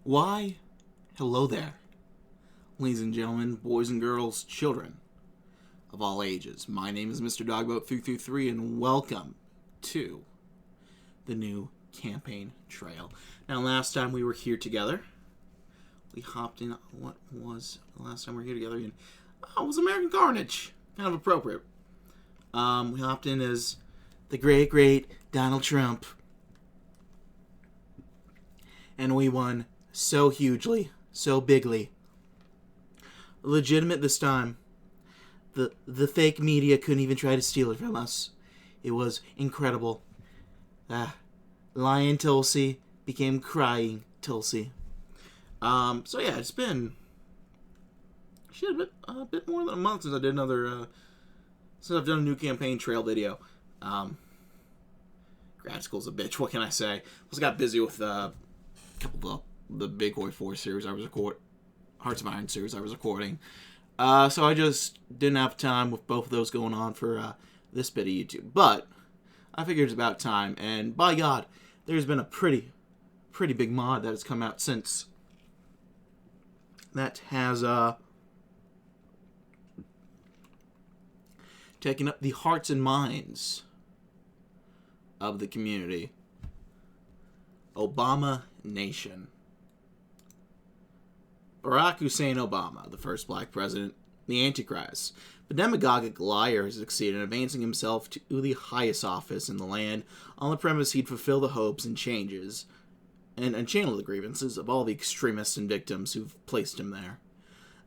Why, hello there, ladies and gentlemen, boys and girls, children of all ages. My name is Mr. Dogboat333, and welcome to the new campaign trail. Now, last time we were here together, we hopped in. What was the last time we were here together? It was American Carnage. Kind of appropriate. We hopped in as the great Donald Trump, and we won so hugely, so bigly. Legitimate this time. The fake media couldn't even try to steal it from us. It was incredible. Lion Tulsi became crying Tulsi. So yeah, it's been a bit more than a month since I did another since I've done a new campaign trail video. Grad school's a bitch, what can I say? Also got busy with a couple of the Big Hoi 4 series I was recording, Hearts of Iron series I was recording. So I just didn't have time with both of those going on for this bit of YouTube. But I figured it's about time, and by God, there's been a pretty big mod that has come out since. That has taken up the hearts and minds of the community. Obamanation. Barack Hussein Obama, the first black president, the Antichrist, the demagogic liar, has succeeded in advancing himself to the highest office in the land on the premise he'd fulfill the hopes and changes and channel the grievances of all the extremists and victims who've placed him there.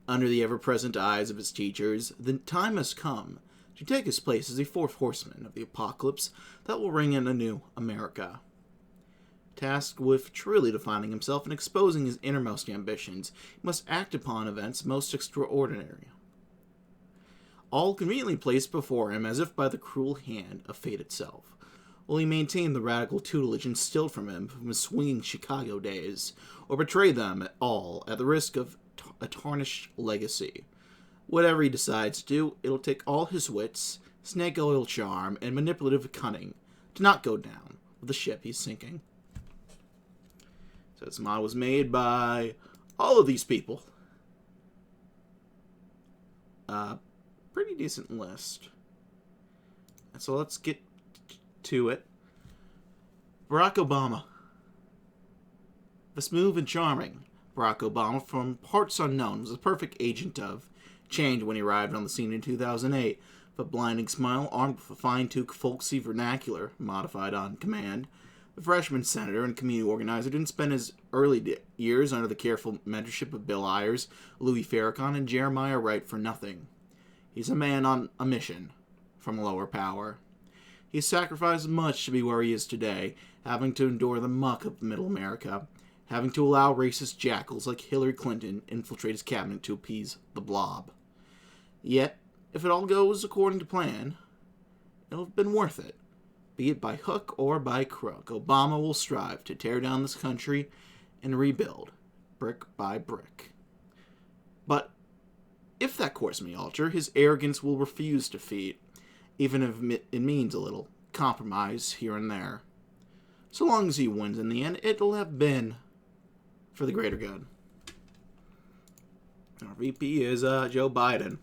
Under the ever-present eyes of his teachers, the time has come to take his place as the fourth horseman of the apocalypse that will ring in a new America. Tasked with truly defining himself and exposing his innermost ambitions, he must act upon events most extraordinary. All conveniently placed before him as if by the cruel hand of fate itself. Will he maintain the radical tutelage instilled from his swinging Chicago days, or betray them at all at the risk of a tarnished legacy? Whatever he decides to do, it'll take all his wits, snake oil charm, and manipulative cunning to not go down with the ship he's sinking. So this mod was made by all of these people. Pretty decent list. And so let's get to it. Barack Obama. The smooth and charming Barack Obama from parts unknown was a perfect agent of change when he arrived on the scene in 2008. With a blinding smile, armed with a fine-tuned folksy vernacular modified on command, the freshman senator and community organizer didn't spend his early years under the careful mentorship of Bill Ayers, Louis Farrakhan, and Jeremiah Wright for nothing. He's a man on a mission from a lower power. He sacrificed much to be where he is today, having to endure the muck of middle America, having to allow racist jackals like Hillary Clinton infiltrate his cabinet to appease the blob. Yet, if it all goes according to plan, it'll have been worth it. Be it by hook or by crook, Obama will strive to tear down this country and rebuild, brick by brick. But if that course may alter, his arrogance will refuse defeat, even if it means a little compromise here and there. So long as he wins in the end, it'll have been for the greater good. Our VP is Joe Biden.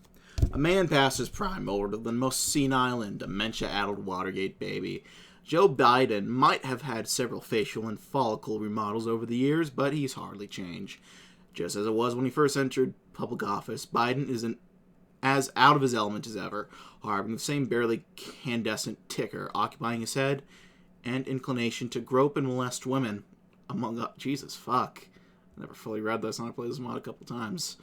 A man past his prime, older than most senile and dementia-addled Watergate baby. Joe Biden might have had several facial and follicle remodels over the years, but he's hardly changed. Just as it was when he first entered public office, Biden is as out of his element as ever, harboring the same barely candescent ticker occupying his head and inclination to grope and molest women. Jesus, fuck. I never fully read this, and I played this mod a couple times.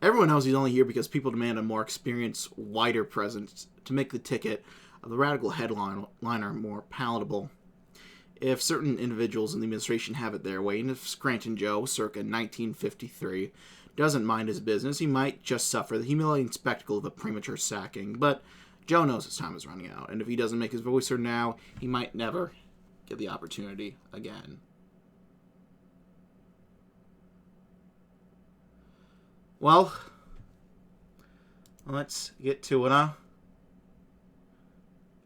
Everyone knows he's only here because people demand a more experienced, wider presence to make the ticket of the radical headliner more palatable. If certain individuals in the administration have it their way, and if Scranton Joe, circa 1953, doesn't mind his business, he might just suffer the humiliating spectacle of a premature sacking. But Joe knows his time is running out, and if he doesn't make his voice heard now, he might never get the opportunity again. Well, let's get to it, huh?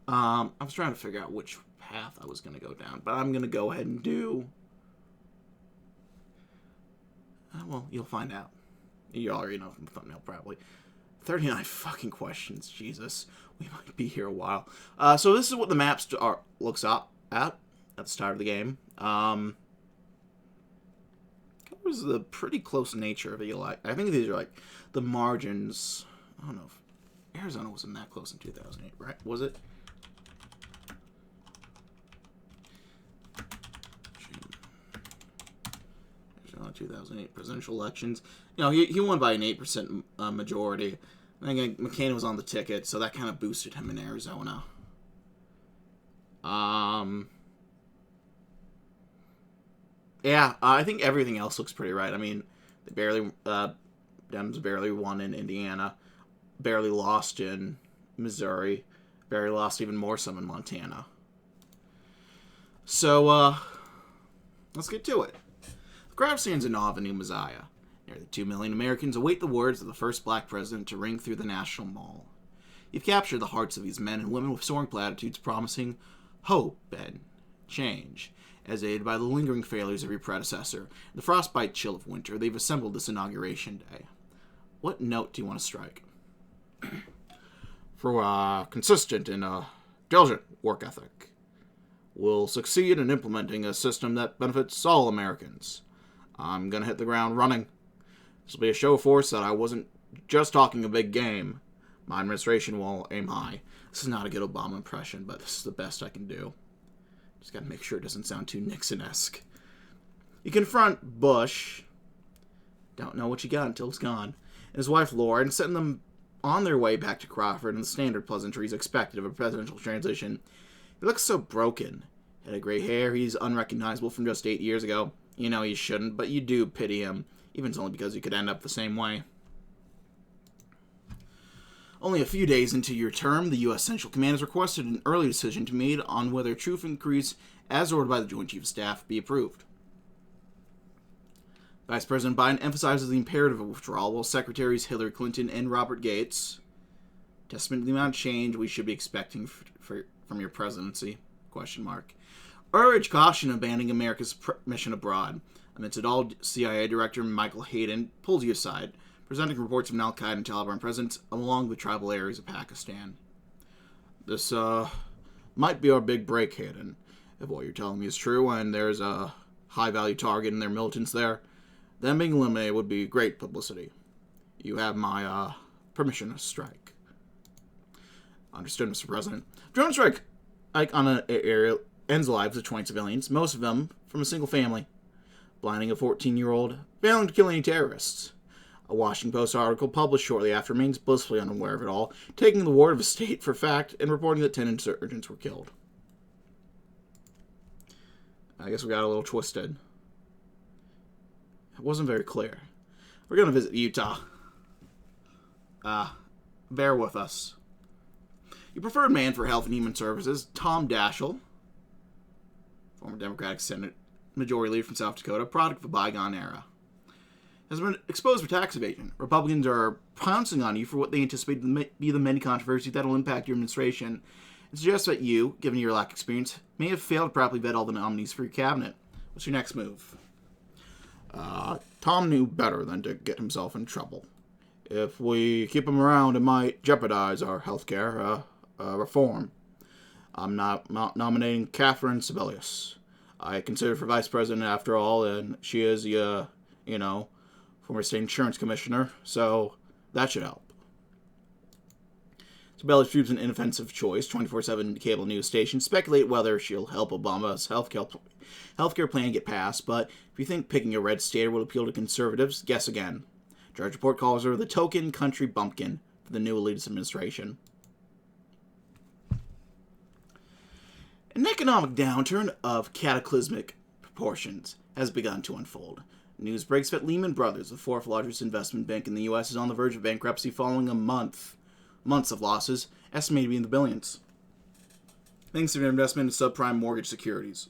I was trying to figure out which path I was going to go down, but I'm going to go ahead and do Well, you'll find out. You already know from the thumbnail, probably. 39 fucking questions. Jesus. We might be here a while. So this is what the map looks up at the start of the game. Covers the pretty close nature of it. I think these are like the margins. I don't know if Arizona wasn't that close in 2008, right? Was it? 2008 presidential elections. You know, he won by an 8% majority. I think McCain was on the ticket, so that kind of boosted him in Arizona. Yeah, I think everything else looks pretty right. I mean, Dems barely won in Indiana, barely lost in Missouri, barely lost even more some in Montana. So, let's get to it. The crowd stands in awe of a new messiah. Nearly 2 million Americans await the words of the first black president to ring through the National Mall. You've captured the hearts of these men and women with soaring platitudes promising hope and change. As aided by the lingering failures of your predecessor and the frostbite chill of winter, they've assembled this inauguration day. What note do you want to strike? For a consistent and diligent work ethic, we'll succeed in implementing a system that benefits all Americans. I'm going to hit the ground running. This will be a show of force that I wasn't just talking a big game. My administration will aim high. This is not a good Obama impression, but this is the best I can do. Just gotta make sure it doesn't sound too Nixon-esque. You confront Bush. Don't know what you got until it's gone. And his wife Laura, and send them on their way back to Crawford and the standard pleasantries expected of a presidential transition. He looks so broken. Had a gray hair, he's unrecognizable from just 8 years ago. You know you shouldn't, but you do pity him, even if it's only because you could end up the same way. Only a few days into your term, the U.S. Central Command has requested an early decision to be made on whether troop increase, as ordered by the Joint Chiefs of Staff, be approved. Vice President Biden emphasizes the imperative of withdrawal, while Secretaries Hillary Clinton and Robert Gates, testament to the amount of change we should be expecting from your presidency, urge caution in abandoning America's mission abroad. Amidst it all, CIA Director Michael Hayden pulls you aside, presenting reports of Al-Qaeda and Taliban presence along the tribal areas of Pakistan. This, might be our big break, Hayden. If what you're telling me is true, and there's a high-value target and their militants there, them being eliminated would be great publicity. You have my, permission to strike. Understood, Mr. President. Drone strike, on an area, ends the lives of 20 civilians, most of them from a single family, blinding a 14-year-old, failing to kill any terrorists. A Washington Post article published shortly after remains blissfully unaware of it all, taking the word of a state for fact and reporting that 10 insurgents were killed. I guess we got a little twisted. It wasn't very clear. We're going to visit Utah. Bear with us. Your preferred man for Health and Human Services, Tom Daschle, former Democratic Senate Majority Leader from South Dakota, product of a bygone era, has been exposed for tax evasion. Republicans are pouncing on you for what they anticipate to be the many controversies that will impact your administration, and suggest that you, given your lack of experience, may have failed to properly vet all the nominees for your cabinet. What's your next move? Tom knew better than to get himself in trouble. If we keep him around, it might jeopardize our healthcare reform. I'm not nominating Catherine Sebelius. I consider for vice president after all, and she is former state insurance commissioner, so that should help. Sebelius proves an inoffensive choice. 24/7 cable news stations speculate whether she'll help Obama's healthcare plan get passed, but if you think picking a red stater will appeal to conservatives, guess again. Drudge Report calls her the token country bumpkin for the new elitist administration. An economic downturn of cataclysmic proportions has begun to unfold. News breaks that Lehman Brothers, the fourth largest investment bank in the U.S., is on the verge of bankruptcy following months of losses, estimated to be in the billions, thanks to their investment in subprime mortgage securities.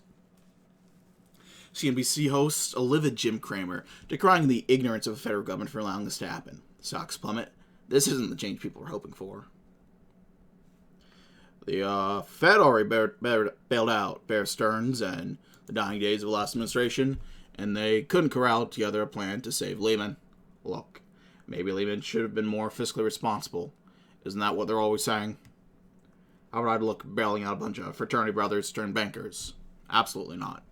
CNBC hosts a livid Jim Cramer, decrying the ignorance of the federal government for allowing this to happen. Stocks plummet. This isn't the change people were hoping for. The Fed already bailed out Bear Stearns and the dying days of the last administration, and they couldn't corral together a plan to save Lehman. Look, maybe Lehman should have been more fiscally responsible. Isn't that what they're always saying? How would I look bailing out a bunch of fraternity brothers turned bankers? Absolutely not.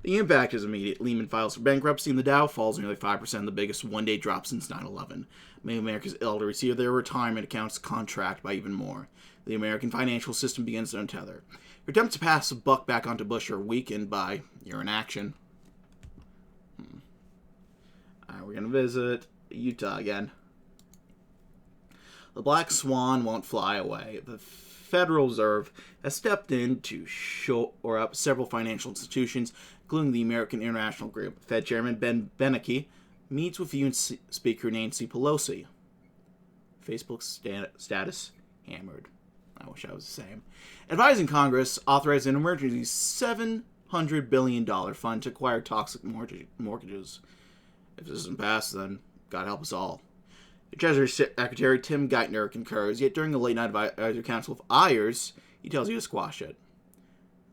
The impact is immediate. Lehman files for bankruptcy and the Dow falls nearly 5%, the biggest one-day drop since 9/11. Many Americans elder receive their retirement accounts contract by even more. The American financial system begins to untether. Your attempts to pass the buck back onto Bush are weakened by your inaction. Alright, we're going to visit Utah again. The black swan won't fly away. The Federal Reserve has stepped in to shore up several financial institutions, including the American International Group. Fed Chairman Ben Bernanke meets with UN Speaker Nancy Pelosi. Facebook status hammered. I wish I was the same. Advising Congress authorized an emergency $700 billion fund to acquire toxic mortgages. If this isn't passed, then God help us all. The Treasury Secretary Tim Geithner concurs, yet during a late-night advisory council of Ayers, he tells you to squash it.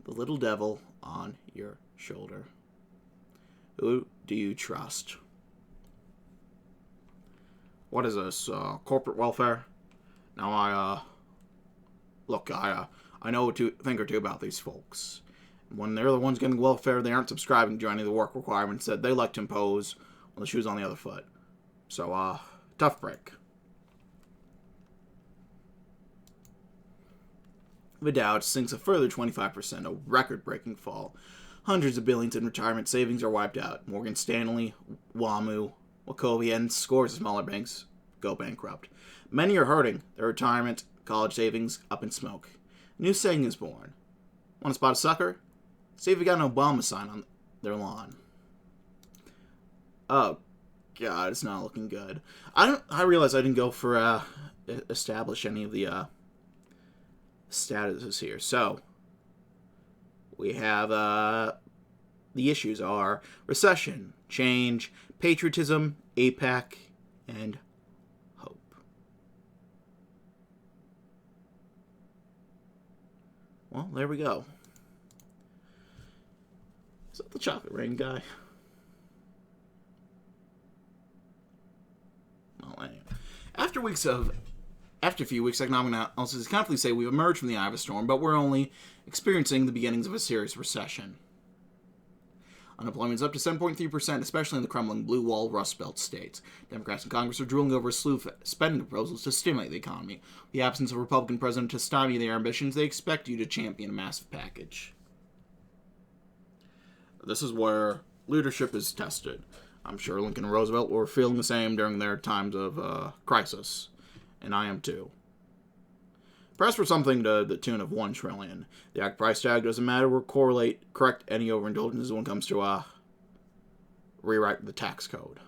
The little devil on your shoulder. Who do you trust? What is this, corporate welfare? Now I know a thing or two about these folks. When they're the ones getting welfare, they aren't subscribing to any of the work requirements that they like to impose when the shoe's on the other foot. So, tough break. The Dow sinks a further 25%, a record-breaking fall. Hundreds of billions in retirement savings are wiped out. Morgan Stanley, WAMU, Wachovia, and scores of smaller banks go bankrupt. Many are hurting. Their retirement, college savings, up in smoke. A new saying is born. Want to spot a sucker? See if you got an Obama sign on their lawn. Oh, God, it's not looking good. I realize I didn't go for establish any of the statuses here. So we have the issues are recession, change, patriotism, APEC, and hope. Well, there we go. Is that the chocolate rain guy? After a few weeks, economic analysis confidently say we've emerged from the eye of a storm, but we're only experiencing the beginnings of a serious recession. Unemployment is up to 7.3%, especially in the crumbling Blue Wall Rust Belt states. Democrats in Congress are drooling over a slew of spending proposals to stimulate the economy. With the absence of a Republican president to stymie their ambitions, they expect you to champion a massive package. This is where leadership is tested. I'm sure Lincoln and Roosevelt were feeling the same during their times of crisis, and I am too. Press for something to the tune of $1 trillion. The act price tag doesn't matter. We'll correct any overindulgences when it comes to rewrite the tax code.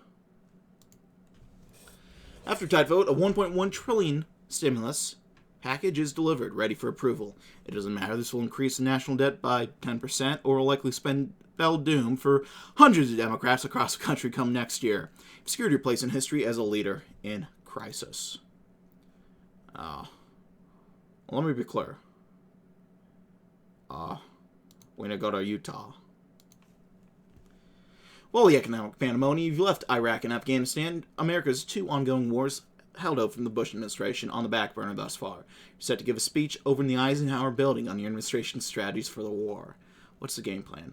After a tight vote, a $1.1 trillion stimulus package is delivered, ready for approval. It doesn't matter. This will increase the national debt by 10%, or will likely spell doom for hundreds of Democrats across the country come next year. You've secured your place in history as a leader in crisis. Let me be clear. We're going to go to Utah. While the economic pandemonium, you've left Iraq and Afghanistan, America's two ongoing wars held out from the Bush administration on the back burner thus far. You're set to give a speech over in the Eisenhower building on your administration's strategies for the war. What's the game plan?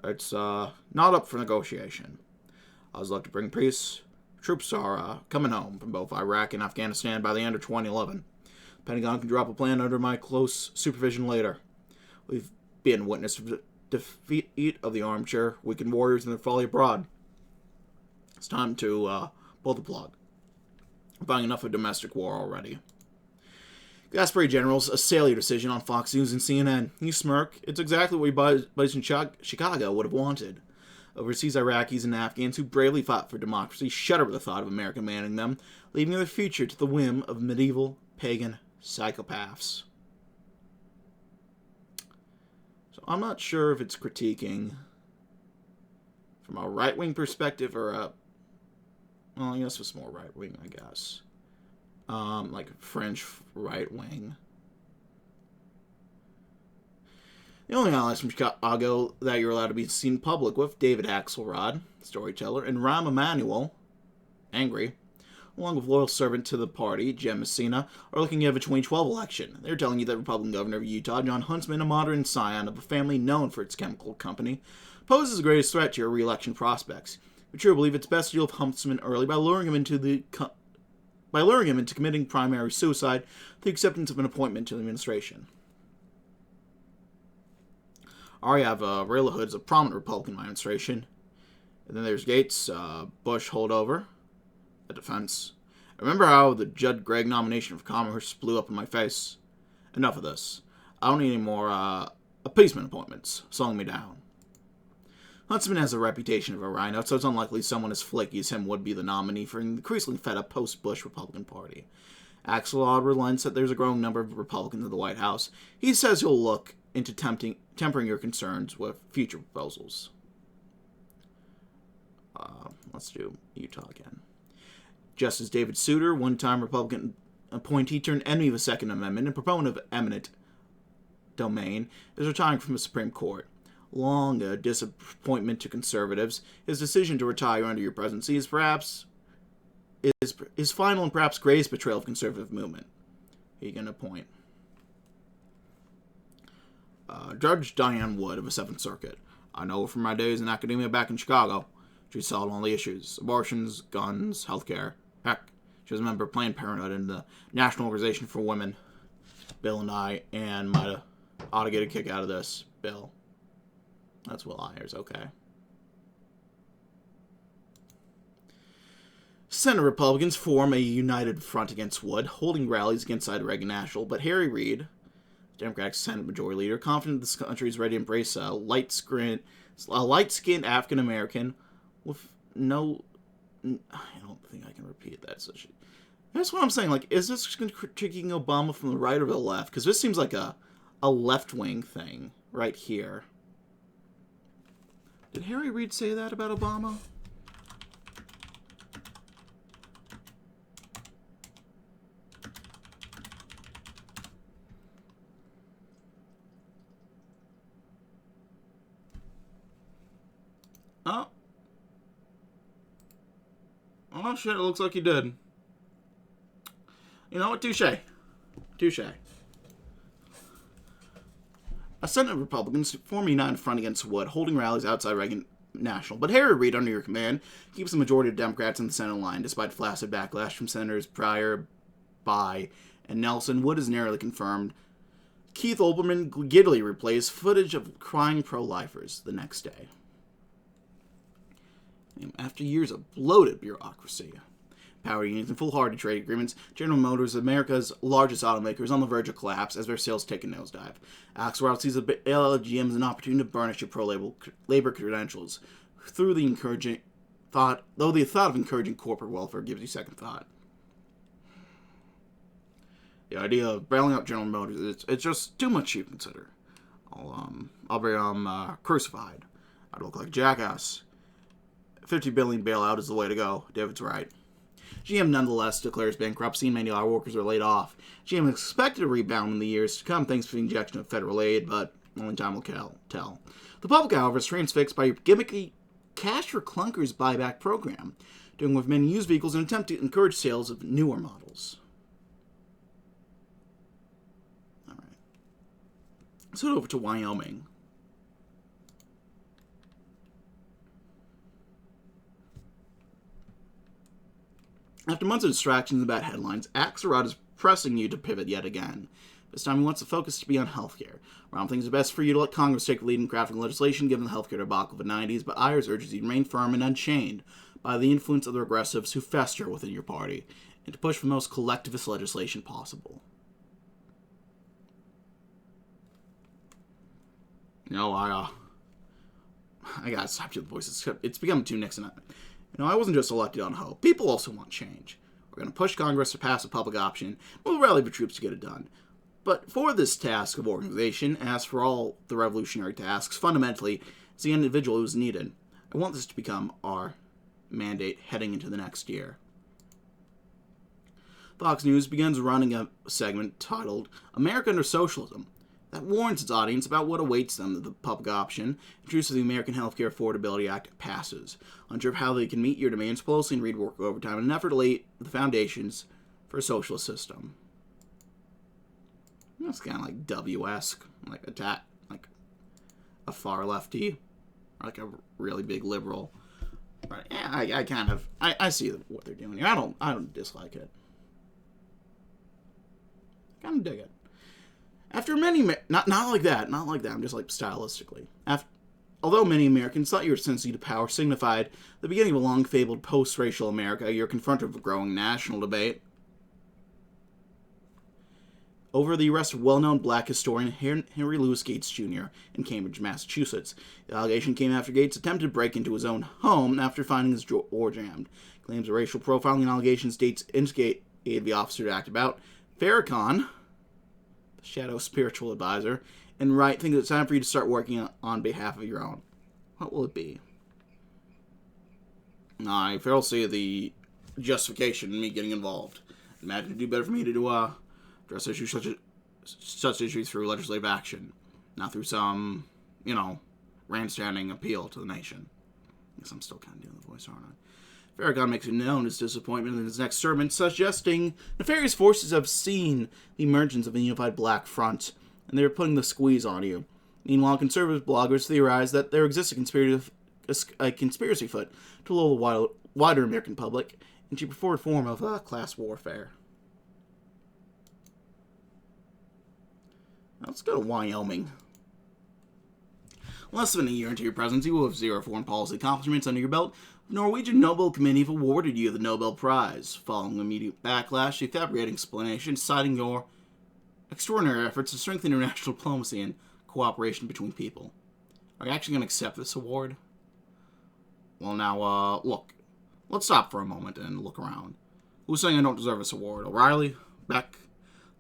It's not up for negotiation. I was left to bring peace. Troops are coming home from both Iraq and Afghanistan by the end of 2011. The Pentagon can drop a plan under my close supervision later. We've been witness to the defeat of the armchair weakened warriors and their folly abroad. It's time to pull the plug. I'm buying enough of domestic war already. Gaspari generals assail your decision on Fox News and CNN. You smirk. It's exactly what your buddies in Chicago would have wanted. Overseas Iraqis and Afghans who bravely fought for democracy shudder at the thought of America manning them, leaving their future to the whim of medieval, pagan psychopaths. So I'm not sure if it's critiquing from a right-wing perspective or a... Well, I guess it's more right-wing, I guess. Like French right-wing. The only allies from Chicago that you're allowed to be seen in public with: David Axelrod, storyteller, and Rahm Emanuel, angry, along with loyal servant to the party, Jim Messina, are looking at the 2012 election. They're telling you that Republican governor of Utah, John Huntsman, a modern scion of a family known for its chemical company, poses the greatest threat to your re-election prospects. But you believe it's best to deal with Huntsman early by luring him into committing primary suicide through the acceptance of an appointment to the administration. Already have Ray LaHood's a prominent Republican in my administration. And then there's Gates, Bush holdover, the defense. Remember how the Judd Gregg nomination for Commerce blew up in my face? Enough of this. I don't need any more appeasement appointments slowing me down. Huntsman has a reputation of a rhino, so it's unlikely someone as flaky as him would be the nominee for an increasingly fed-up post-Bush Republican Party. Axelrod relents that there's a growing number of Republicans in the White House. He says he'll look into tempering your concerns with future proposals. Let's do Utah again. Justice David Souter, one-time Republican appointee turned enemy of the Second Amendment and proponent of eminent domain, is retiring from the Supreme Court. Long a disappointment to conservatives, his decision to retire under your presidency is final and perhaps greatest betrayal of conservative movement. Who are you going to appoint? Judge Diane Wood of the Seventh Circuit. I know her from my days in academia back in Chicago. She settled on the issues: abortions, guns, healthcare. Heck, she was a member of Planned Parenthood and the National Organization for Women. Bill and I, and ought to get a kick out of this. Bill. That's Will Ayers, okay. Senate Republicans form a united front against Wood, holding rallies against Reagan National, but Harry Reid, Democratic Senate Majority Leader, confident this country is ready to embrace a light-skinned African-American with no... I don't think I can repeat that. That's what I'm saying. Like, is this critiquing Obama from the right or the left? Because this seems like a left-wing thing right here. Did Harry Reid say that about Obama? Oh shit, it looks like he did. You know what? Touche. A Senate Republicans form a united front against Wood, holding rallies outside Reagan National. But Harry Reid, under your command, keeps the majority of Democrats in the Senate line, despite flaccid backlash from Senators Pryor, Bayh, and Nelson. Wood is narrowly confirmed. Keith Olbermann giddily replays footage of crying pro-lifers the next day. After years of bloated bureaucracy, power unions and foolhardy trade agreements, General Motors, America's largest automaker, is on the verge of collapse as their sales take a nosedive. Axelrod sees the LGM as an opportunity to burnish your pro-labor credentials through the thought of encouraging corporate welfare gives you second thought. The idea of bailing out General Motors, it's just too much to consider. I'll be crucified. I'd look like a jackass. $50 billion bailout is the way to go. David's right. GM nonetheless declares bankruptcy and many auto workers are laid off. GM is expected to rebound in the years to come thanks to the injection of federal aid, but only time will tell. The public, however, is transfixed by your gimmicky Cash for Clunkers buyback program, doing with many used vehicles in an attempt to encourage sales of newer models. Alright. Let's head over to Wyoming. After months of distractions and bad headlines, Axelrod is pressing you to pivot yet again. This time he wants the focus to be on healthcare. Rahm thinks it's best for you to let Congress take the lead in crafting legislation given the healthcare debacle of the 90s, but Ayers urges you to remain firm and unchained by the influence of the progressives who fester within your party, and to push for the most collectivist legislation possible. You know, I gotta stop you the voices. It's becoming too Nixon. I wasn't just elected on hope. People also want change. We're going to push Congress to pass a public option. We'll rally the troops to get it done. But for this task of organization, as for all the revolutionary tasks, fundamentally, it's the individual who's needed. I want this to become our mandate heading into the next year. Fox News begins running a segment titled America Under Socialism. that warns its audience about what awaits them if the public option, introduced to the American Healthcare Affordability Act, passes. Unsure of how they can meet your demands, Pelosi and Reid work overtime in an effort to lay the foundations for a socialist system. That's kind of like W-esque, like attack, like a far lefty, or like a really big liberal. But yeah, I see what they're doing here. I don't dislike it. I kind of dig it. After many, not like that. I'm just like stylistically. Although many Americans thought your ascendancy to power signified the beginning of a long-fabled post-racial America, you're confronted with a growing national debate over the arrest of well-known black historian Henry Louis Gates Jr. in Cambridge, Massachusetts. The allegation came after Gates attempted to break into his own home after finding his door jammed. Claims of racial profiling and allegations Gates instigated the officer to act about. Farrakhan, the shadow spiritual advisor, and Wright think it's time for you to start working on behalf of your own. What will it be? I fail to see the justification in me getting involved. Imagine it'd do better for me to address issues such issues through legislative action, not through some, grandstanding appeal to the nation. I guess I'm still kind of doing the voice, aren't I? Farrakhan makes known his disappointment in his next sermon, suggesting nefarious forces have seen the emergence of a unified black front, and they're putting the squeeze on you. Meanwhile, conservative bloggers theorize that there exists a conspiracy foot to lull the wider American public into a preferred form of class warfare. Let's go to Wyoming. Less than a year into your presidency, you will have zero foreign policy accomplishments under your belt. The Norwegian Nobel Committee have awarded you the Nobel Prize, following immediate backlash to fabricating explanations, citing your extraordinary efforts to strengthen international diplomacy and cooperation between people. Are you actually going to accept this award? Well, now, look. Let's stop for a moment and look around. Who's saying I don't deserve this award? O'Reilly? Beck?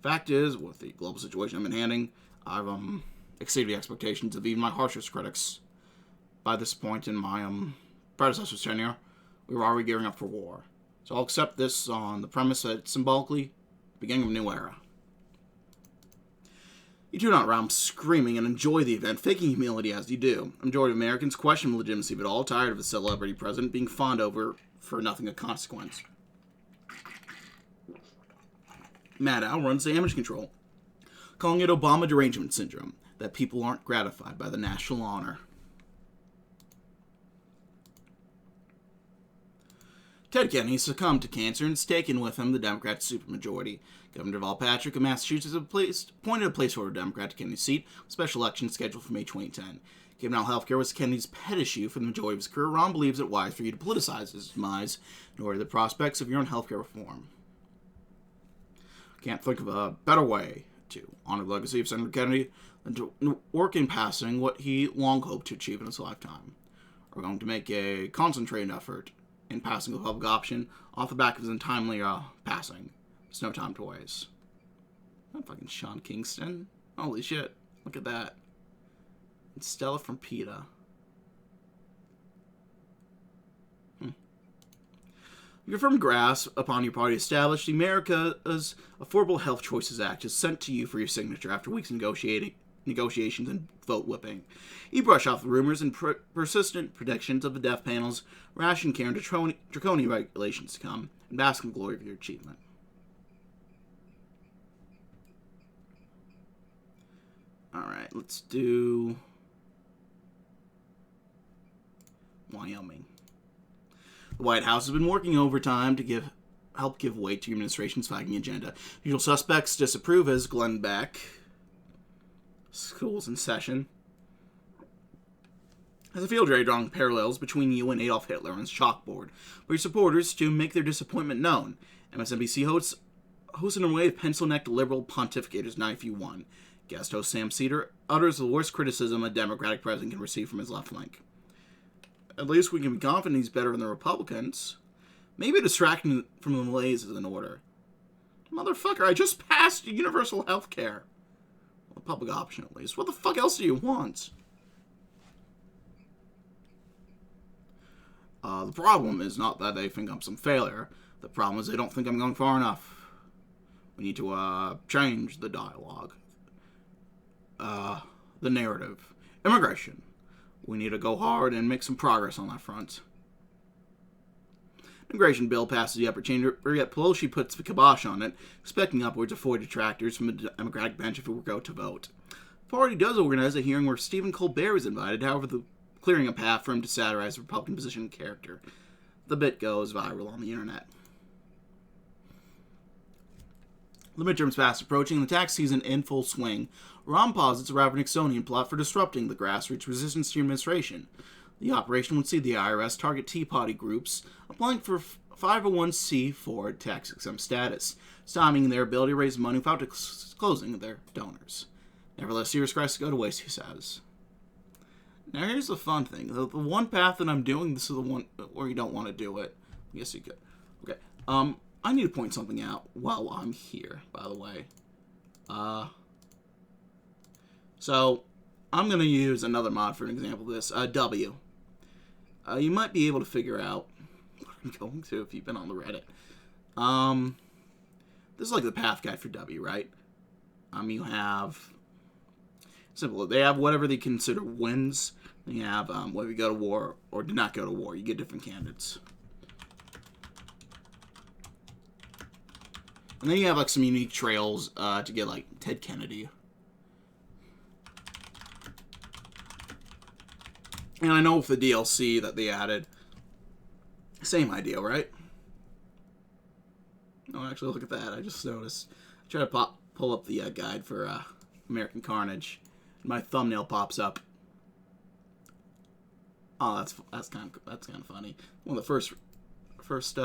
Fact is, with the global situation I've been handling, I've exceeded the expectations of even my harshest critics. By this point in my predecessor's tenure, we were already gearing up for war. So I'll accept this on the premise that it's symbolically the beginning of a new era. You do not round screaming and enjoy the event, faking humility as you do. A majority of Americans question the legitimacy of it all, tired of a celebrity president being fawned over for nothing of consequence. Maddow runs damage control, calling it Obama derangement syndrome, that people aren't gratified by the national honor. Ted Kennedy succumbed to cancer and has taken with him the Democrat supermajority. Governor Deval Patrick of Massachusetts appointed a placeholder Democrat to Kennedy's seat, with a special election scheduled for May 2010. Given how healthcare was Kennedy's pet issue for the majority of his career, Ron believes it wise for you to politicize his demise in order to the prospects of your own healthcare reform. Can't think of a better way to honor the legacy of Senator Kennedy than to work in passing what he long hoped to achieve in his lifetime. We're going to make a concentrated effort in passing the public option off the back of his untimely passing. There's no time to waste. Not fucking Sean Kingston. Holy shit. Look at that. It's Stella from PETA. Your firm grasp upon your party established, America's Affordable Health Choices Act is sent to you for your signature after weeks of negotiations and vote whipping. You brush off the rumors and persistent predictions of the death panel's ration care and draconian regulations to come, and bask in the glory of your achievement. Alright, let's do Wyoming. The White House has been working overtime to help give weight to your administration's flagging agenda. Usual suspects disapprove as Glenn Beck. School's in session. As a field day drawing parallels between you and Adolf Hitler on his chalkboard, for your supporters to make their disappointment known. MSNBC hosts an array of pencil-necked liberal pontificators knife you one. Guest host Sam Cedar utters the worst criticism a Democratic president can receive from his left flank. At least we can be confident he's better than the Republicans. Maybe distracting from the malaise is in order. Motherfucker, I just passed universal health care. Well, a public option, at least. What the fuck else do you want? The problem is not that they think I'm some failure. The problem is they don't think I'm going far enough. We need to change the dialogue. the narrative. Immigration. We need to go hard and make some progress on that front. Immigration bill passes the upper chamber, yet Pelosi puts the kibosh on it, expecting upwards of 40 detractors from the Democratic bench if it were go to vote. The party does organize a hearing where Stephen Colbert is invited, however, clearing a path for him to satirize the Republican position and character. The bit goes viral on the internet. The midterms fast approaching and the tax season in full swing. Rahm posits a rather Nixonian plot for disrupting the grassroots resistance to administration. The operation would see the IRS target Tea Party groups applying for 501c4 tax-exempt status, stymieing their ability to raise money without disclosing their donors. Nevertheless, serious crisis go to waste, he says. Now, here's the fun thing. The one path that I'm doing, this is the one where you don't want to do it. Yes, you could. Okay. I need to point something out while I'm here, by the way. So, I'm going to use another mod for an example of this. W. You might be able to figure out what I'm going to if you've been on the Reddit. This is like the path guide for W, right? You have... Simple. They have whatever they consider wins. You have whether you go to war or do not go to war. You get different candidates. And then you have like some unique trails to get like Ted Kennedy. And I know with the DLC that they added, same idea, right? Oh, actually, look at that. I just noticed. I try to pull up the guide for American Carnage. My thumbnail pops up. Oh, that's kind of funny. One of the first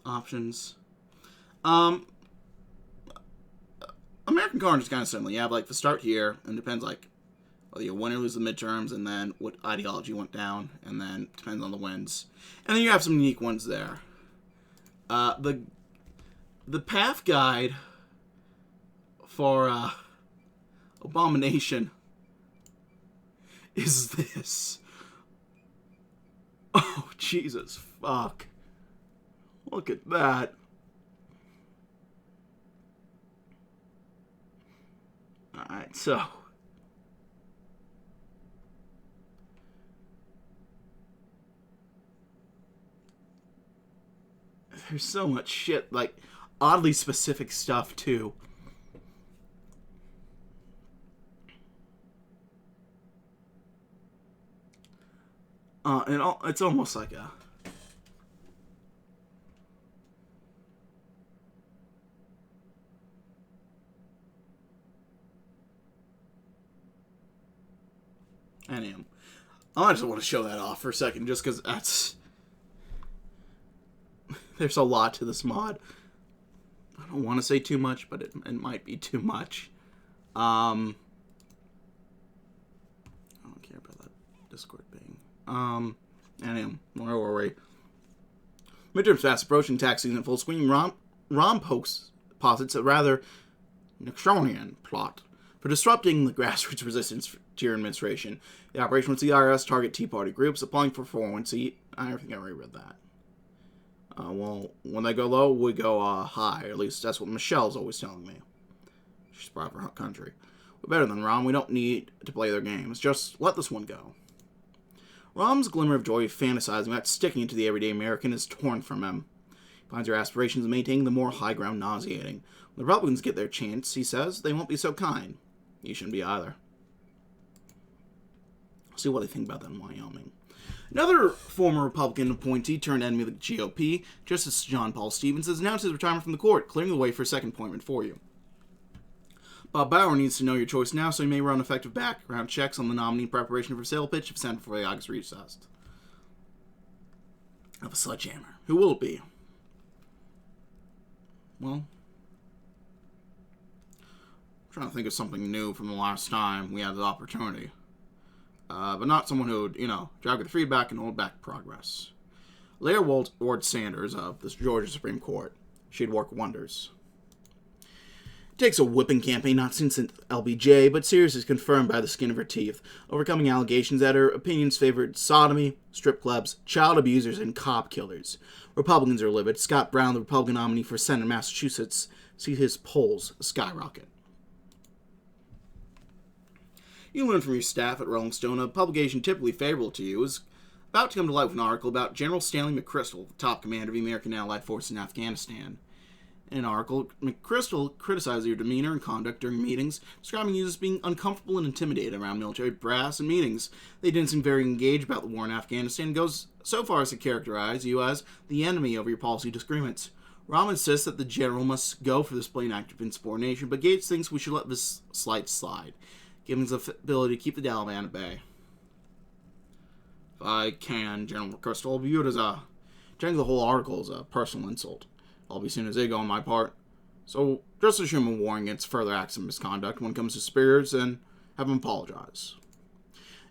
options. American Carnage is kind of similar. You have like the start here, and depends like whether you win or lose the midterms, and then what ideology went down, and then depends on the wins. And then you have some unique ones there. The path guide for Obamanation is this. Oh, Jesus, fuck. Look at that. Alright, so. There's so much shit, like, oddly specific stuff, too. And it's almost like a... Anyway, I just want to show that off for a second, just because that's... There's a lot to this mod. I don't want to say too much, but it might be too much. I don't care about that Discord ping. Anyway, where were we? Midterms fast approaching, tax season in full swing. Rom posits a rather Nixonian plot for disrupting the grassroots resistance to your administration. The operation would see IRS target Tea Party groups applying for 401c. I think I already read that. Well, when they go low, we go high. At least that's what Michelle's always telling me. She's proud of her country. We're better than Rom. We don't need to play their games. Just let this one go. Rom's glimmer of joy fantasizing about sticking to the everyday American is torn from him. He finds her aspirations of maintaining the moral high ground nauseating. When the Republicans get their chance, he says, they won't be so kind. You shouldn't be either. See what they think about that in Wyoming. Another former Republican appointee turned enemy of the GOP, Justice John Paul Stevens, has announced his retirement from the court, clearing the way for a second appointment for you. Bob Bauer needs to know your choice now, so he may run effective background checks on the nominee in preparation for sale pitch if sent before the August recess. Of a sledgehammer. Who will it be? Well, I'm trying to think of something new from the last time we had the opportunity. But not someone who would, drag the feedback and hold back progress. Leah Ward Sanders of the Georgia Supreme Court. She'd work wonders. It takes a whipping campaign not seen since LBJ, but Sanders is confirmed by the skin of her teeth, overcoming allegations that her opinions favored sodomy, strip clubs, child abusers, and cop killers. Republicans are livid. Scott Brown, the Republican nominee for Senate in Massachusetts, sees his polls skyrocket. You learn from your staff at Rolling Stone a publication typically favorable to you is about to come to light with an article about General Stanley McChrystal, the top commander of the American Allied Forces in Afghanistan. In an article, McChrystal criticized your demeanor and conduct during meetings, describing you as being uncomfortable and intimidated around military brass and meetings. They didn't seem very engaged about the war in Afghanistan and goes so far as to characterize you as the enemy over your policy disagreements. Rahm insists that the general must go for this blatant act of insubordination, but Gates thinks we should let this slight slide, giving us the ability to keep the Taliban at bay. If I can, General McChrystal, I'll view it as taking the whole article as a personal insult. I'll be seen as ego on my part. So, just assume a warning against further acts of misconduct when it comes to superiors and have him apologize.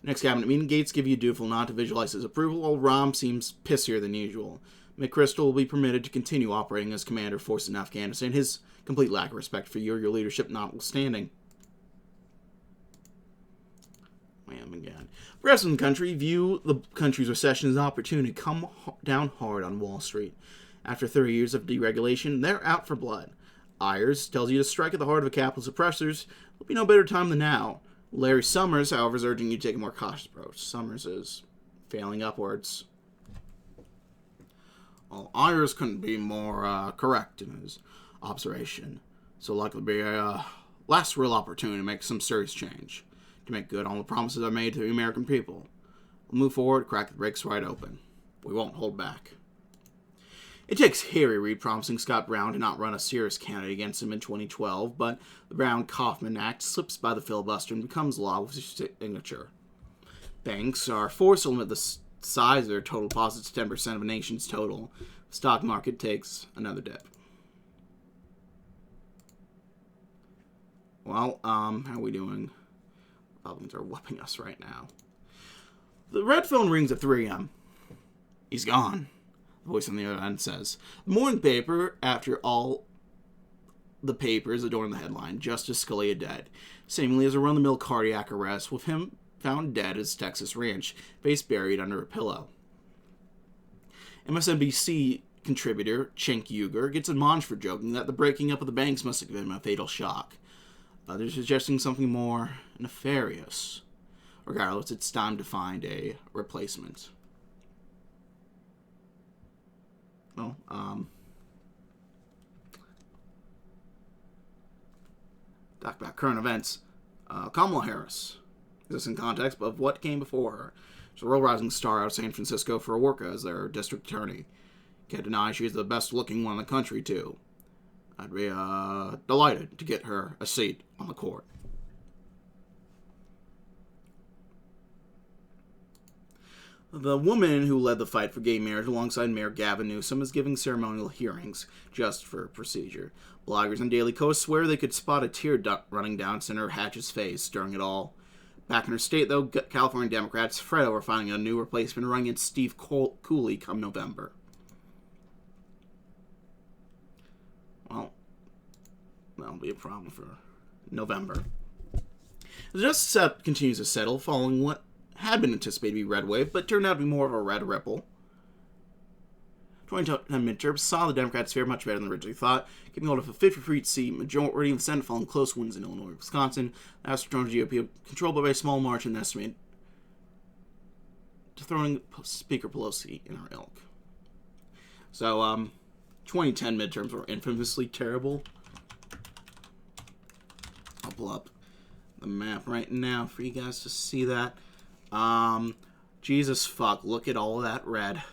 Next cabinet meeting, Gates give you a dutiful nod to visualize his approval, while Rahm seems pissier than usual. McChrystal will be permitted to continue operating as commander of forces in Afghanistan, his complete lack of respect for you or your leadership notwithstanding. Again. The rest of the country view the country's recession as an opportunity to come down hard on Wall Street. After 30 years of deregulation, they're out for blood. Ayers tells you to strike at the heart of the capitalist oppressors. There'll be no better time than now. Larry Summers, however, is urging you to take a more cautious approach. Summers is failing upwards. Well, Ayers couldn't be more correct in his observation. So likely to be a last real opportunity to make some serious change, to make good on the promises I made to the American people. We'll move forward, crack the brakes right open. We won't hold back. It takes Harry Reid promising Scott Brown to not run a serious candidate against him in 2012, but the Brown-Kaufman Act slips by the filibuster and becomes law with his signature. Banks are forced to limit the size of their total deposits to 10% of a nation's total. The stock market takes another dip. Well, how are we doing? Republicans are whooping us right now. The red phone rings at 3 a.m. He's gone. The voice on the other end says. The morning paper, after all the papers adorn the headline, Justice Scalia dead. Seemingly as a run-of-the-mill cardiac arrest, with him found dead at his Texas ranch, face buried under a pillow. MSNBC contributor Cenk Uygur gets admonished for joking that the breaking up of the banks must have given him a fatal shock. Others suggesting something more nefarious. Regardless, it's time to find a replacement. Well, talk about current events. Kamala Harris. This in context of what came before her. She's a real rising star out of San Francisco for her work as their district attorney. Can't deny she's the best looking one in the country, too. I'd be delighted to get her a seat on the court. The woman who led the fight for gay marriage alongside Mayor Gavin Newsom is giving ceremonial hearings just for procedure. Bloggers and Daily Kos swear they could spot a tear duct running down Senator Hatch's face during it all. Back in her state, though, California Democrats fret over finding a new replacement running against Steve Cooley come November. Well, that'll be a problem for November. The Justice continues to settle following what had been anticipated to be red wave, but turned out to be more of a red ripple. 2010 midterms saw the Democrats fare much better than originally thought, keeping hold of a 53-seat majority in the Senate following close wins in Illinois and Wisconsin. The House returned to GOP controlled by a small margin estimated to throwing Speaker Pelosi in our ilk. So, 2010 midterms were infamously terrible. I'll pull up the map right now for you guys to see that. Jesus fuck, look at all of that red.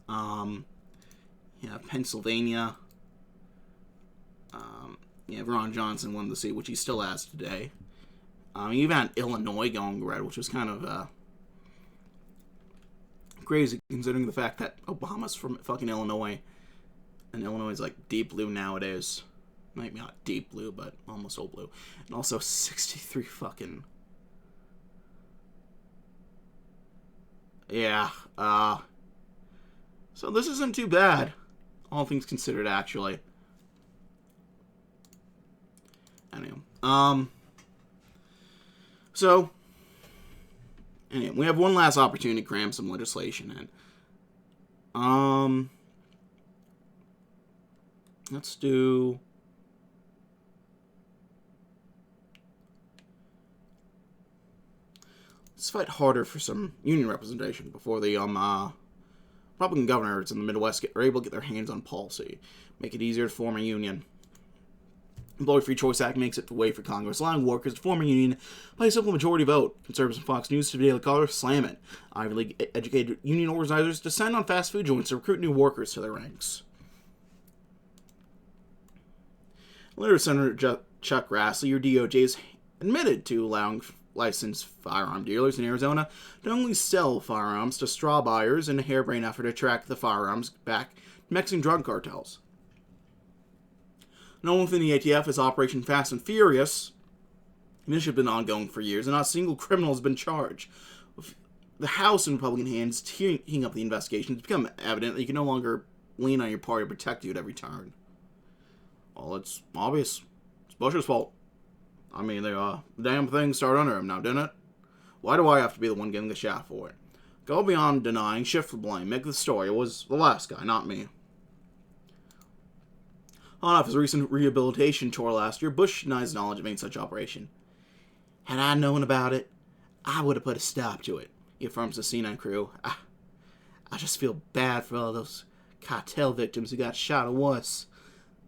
Yeah, Pennsylvania. Yeah, Ron Johnson won the seat, which he still has today. You even had Illinois going red, which was kind of crazy considering the fact that Obama's from fucking Illinois, and Illinois is like deep blue nowadays. Maybe not deep blue, but almost old blue. And also 63 fucking. Yeah, so this isn't too bad, all things considered, actually. Anyway, we have one last opportunity to cram some legislation in. Let's do... Let's fight harder for some union representation before the Republican governors in the Midwest are able to get their hands on policy. Make it easier to form a union. Employee Free Choice Act makes it the way for Congress, allowing workers to form a union by a simple majority vote. Conservatives and Fox News to Daily Caller slam it. Ivy League educated union organizers descend on fast food joints to recruit new workers to their ranks. Later, Senator Chuck Grassley, your DOJ, is admitted to allowing licensed firearm dealers in Arizona to only sell firearms to straw buyers in a harebrained effort to track the firearms back to Mexican drug cartels. Known within the ATF as Operation Fast and Furious, this has been ongoing for years, and not a single criminal has been charged. With the House in Republican hands teeing up the investigation, it's become evident that you can no longer lean on your party to protect you at every turn. Well, it's obvious. It's Bush's fault. I mean, the damn thing started under him now, didn't it? Why do I have to be the one getting the shaft for it? Go beyond denying, shift the blame, make the story. It was the last guy, not me. On off his recent rehabilitation tour last year, Bush denies knowledge of any such operation. Had I known about it, I would have put a stop to it, he affirms the C9 crew. I just feel bad for all those cartel victims who got shot at once.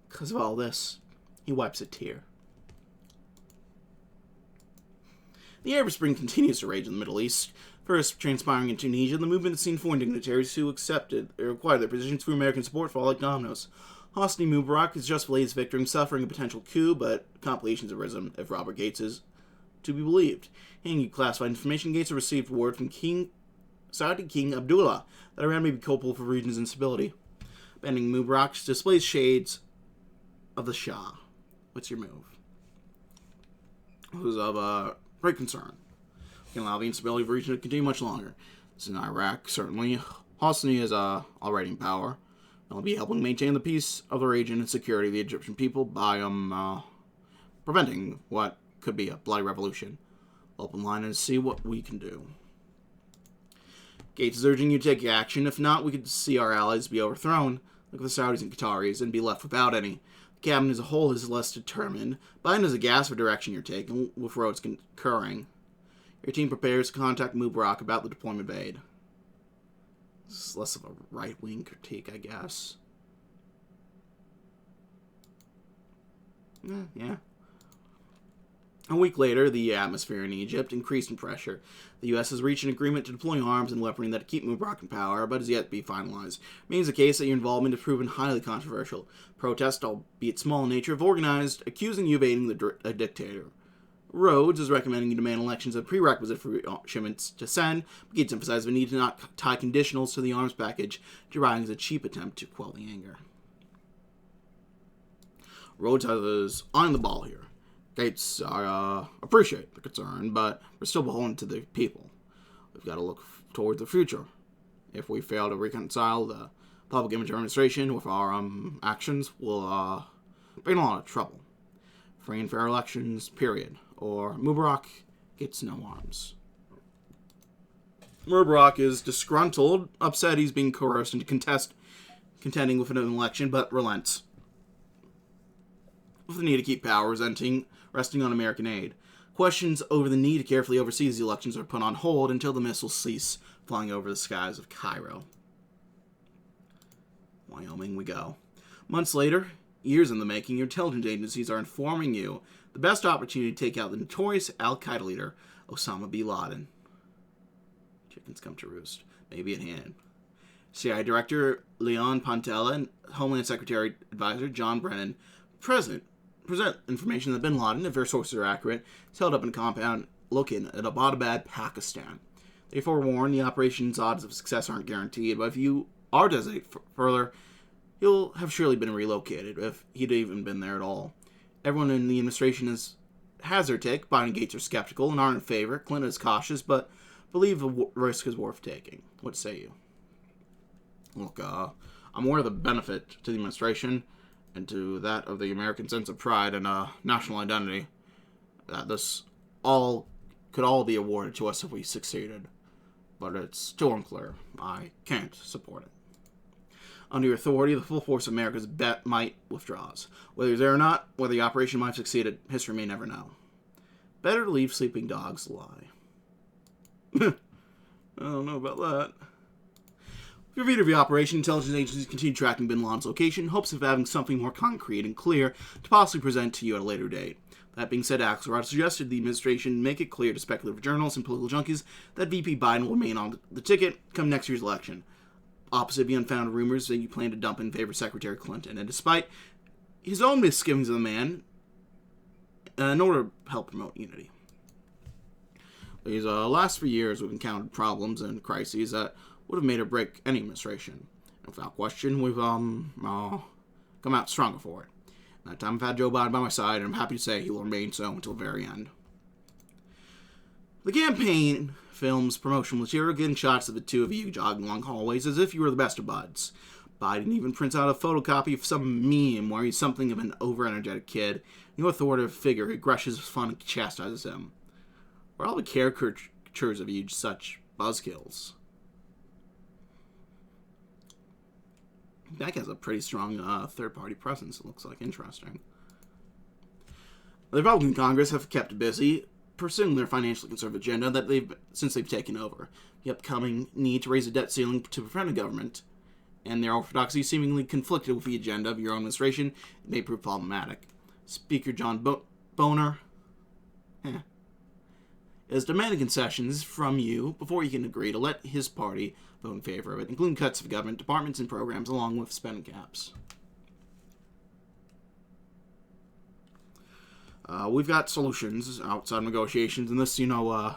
Because of all this, he wipes a tear. The Arab Spring continues to rage in the Middle East. First transpiring in Tunisia, the movement has seen foreign dignitaries who accepted or acquired their positions through American support fall like dominoes. Hosni Mubarak has just delayed his victory, suffering a potential coup, but complications have arisen if Robert Gates is to be believed. Hanging classified information, Gates have received word from Saudi King Abdullah that Iran may be culpable for region's instability. Bending Mubarak displays shades of the Shah. What's your move? Who's of great concern. We can allow the instability of the region to continue much longer. This is in Iraq, certainly. Hosni is already in power. They'll be helping maintain the peace of the region and security of the Egyptian people by preventing what could be a bloody revolution. Open line and see what we can do. Gates is urging you to take action. If not, we could see our allies be overthrown, like the Saudis and Qataris, and be left without any. The cabinet as a whole is less determined. Biden is a gas for direction you're taking, with Rhodes concurring. Your team prepares to contact Mubarak about the deployment of aid. This is less of a right-wing critique, I guess. Yeah. A week later, the atmosphere in Egypt increased in pressure. The U.S. has reached an agreement to deploy arms and weaponry that keep Mubarak in power, but is yet to be finalized. It means the case that your involvement has proven highly controversial. Protests, albeit small in nature, have organized, accusing you of aiding a dictator. Rhodes is recommending you demand elections as a prerequisite for shipments to send, but Gates emphasizes the need to not tie conditionals to the arms package, deriving as a cheap attempt to quell the anger. Rhodes is on the ball here. Gates appreciate the concern, but we're still beholden to the people. We've got to look toward the future. If we fail to reconcile the public image administration with our actions, we'll be in a lot of trouble. Free and fair elections, period. Or Mubarak gets no arms. Mubarak is disgruntled, upset he's being coerced into contending with an election, but relents. With the need to keep power resting on American aid. Questions over the need to carefully oversee these elections are put on hold until the missiles cease flying over the skies of Cairo. Wyoming we go. Months later, years in the making, your intelligence agencies are informing you the best opportunity to take out the notorious Al-Qaeda leader, Osama bin Laden. Chickens come to roost. Maybe at hand. CIA Director Leon Pantella and Homeland Secretary Advisor John Brennan present information that bin Laden, if their sources are accurate, is held up in a compound located at Abbottabad, Pakistan. They forewarn the operation's odds of success aren't guaranteed, but if you are designated further, he'll have surely been relocated, if he'd even been there at all. Everyone in the administration has their take. Biden and Gates are skeptical and aren't in favor. Clinton is cautious, but believe the risk is worth taking. What say you? Look, I'm aware of the benefit to the administration and to that of the American sense of pride and national identity that this could all be awarded to us if we succeeded. But it's still unclear. I can't support it. Under your authority, the full force of America's might withdraws. Whether you're there or not, whether the operation might have succeeded, history may never know. Better to leave sleeping dogs lie. I don't know about that. With your of the operation, intelligence agencies continue tracking bin Laden's location, hopes of having something more concrete and clear to possibly present to you at a later date. That being said, Axelrod suggested the administration make it clear to speculative journalists and political junkies that VP Biden will remain on the ticket come next year's election. Opposite the unfounded rumors that you plan to dump in favor of Secretary Clinton, and despite his own misgivings of the man, in order to help promote unity. These last 3 years, we've encountered problems and crises that would have made or break any administration. And without question, we've come out stronger for it. And that time I've had Joe Biden by my side, and I'm happy to say he will remain so until the very end. The campaign films promotional material, getting shots of the two of you jogging along hallways as if you were the best of buds. Biden even prints out a photocopy of some meme where he's something of an over-energetic kid, no authoritative figure who grushes his fun and chastises him. Where are all the caricatures of you such buzzkills? That has a pretty strong third-party presence, it looks like. Interesting. The Republican Congress have kept busy pursuing their financially conservative agenda since they've taken over. The upcoming need to raise the debt ceiling to prevent a government, and their orthodoxy seemingly conflicted with the agenda of your own administration, it may prove problematic. Speaker John Boehner is demanding concessions from you before he can agree to let his party vote in favor of it, including cuts of government departments and programs along with spending caps. We've got solutions outside of negotiations, and this, the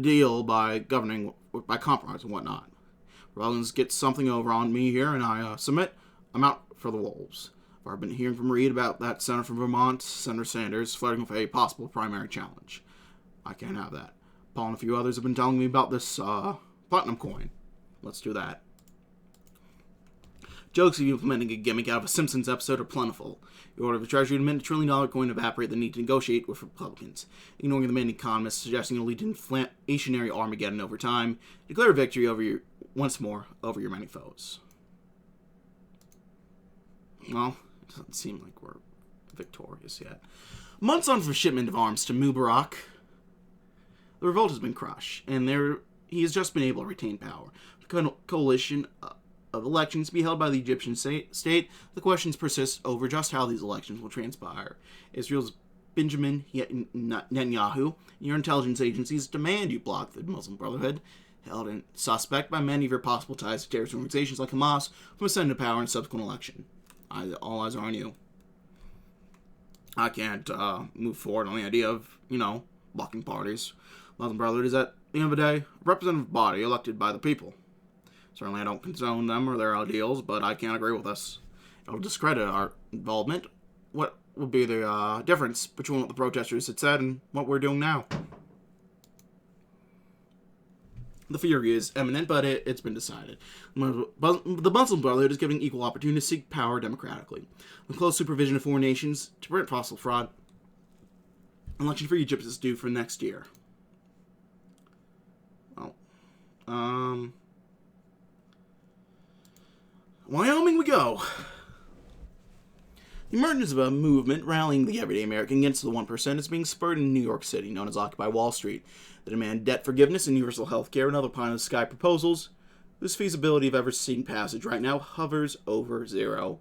deal by governing by compromise and whatnot. Republicans get something over on me here, and I submit I'm out for the wolves. I've been hearing from Reed about that senator from Vermont, Senator Sanders, flirting with a possible primary challenge. I can't have that. Paul and a few others have been telling me about this platinum coin. Let's do that. Jokes of implementing a gimmick out of a Simpsons episode are plentiful. The order of the Treasury to mint $1 trillion coin to evaporate the need to negotiate with Republicans, ignoring the main economists suggesting it'll lead to inflationary Armageddon over time. Declare victory once more over your many foes. Well, it doesn't seem like we're victorious yet. Months on from shipment of arms to Mubarak, the revolt has been crushed, and he has just been able to retain power. The coalition of elections to be held by the Egyptian state, the questions persist over just how these elections will transpire. Israel's Benjamin Netanyahu and your intelligence agencies demand you block the Muslim Brotherhood, held in suspect by many of your possible ties to terrorist organizations like Hamas, from ascending to power in a subsequent election. All eyes are on you. I can't move forward on the idea of, blocking parties. Muslim Brotherhood is, at the end of the day, a representative body elected by the people. Certainly I don't condone them or their ideals, but I can't agree with this. It'll discredit our involvement. What would be the difference between what the protesters had said and what we're doing now? The fury is imminent, but it's been decided. The Muslim Brotherhood is giving equal opportunity to seek power democratically. With close supervision of foreign nations to prevent possible fraud, election for Egypt is due for next year. Well, Wyoming we go. The emergence of a movement rallying the everyday American against the 1% is being spurred in New York City, known as Occupy Wall Street. They demand debt forgiveness and universal health care and other pie-in-the-sky proposals, whose feasibility of ever seeing passage right now hovers over zero,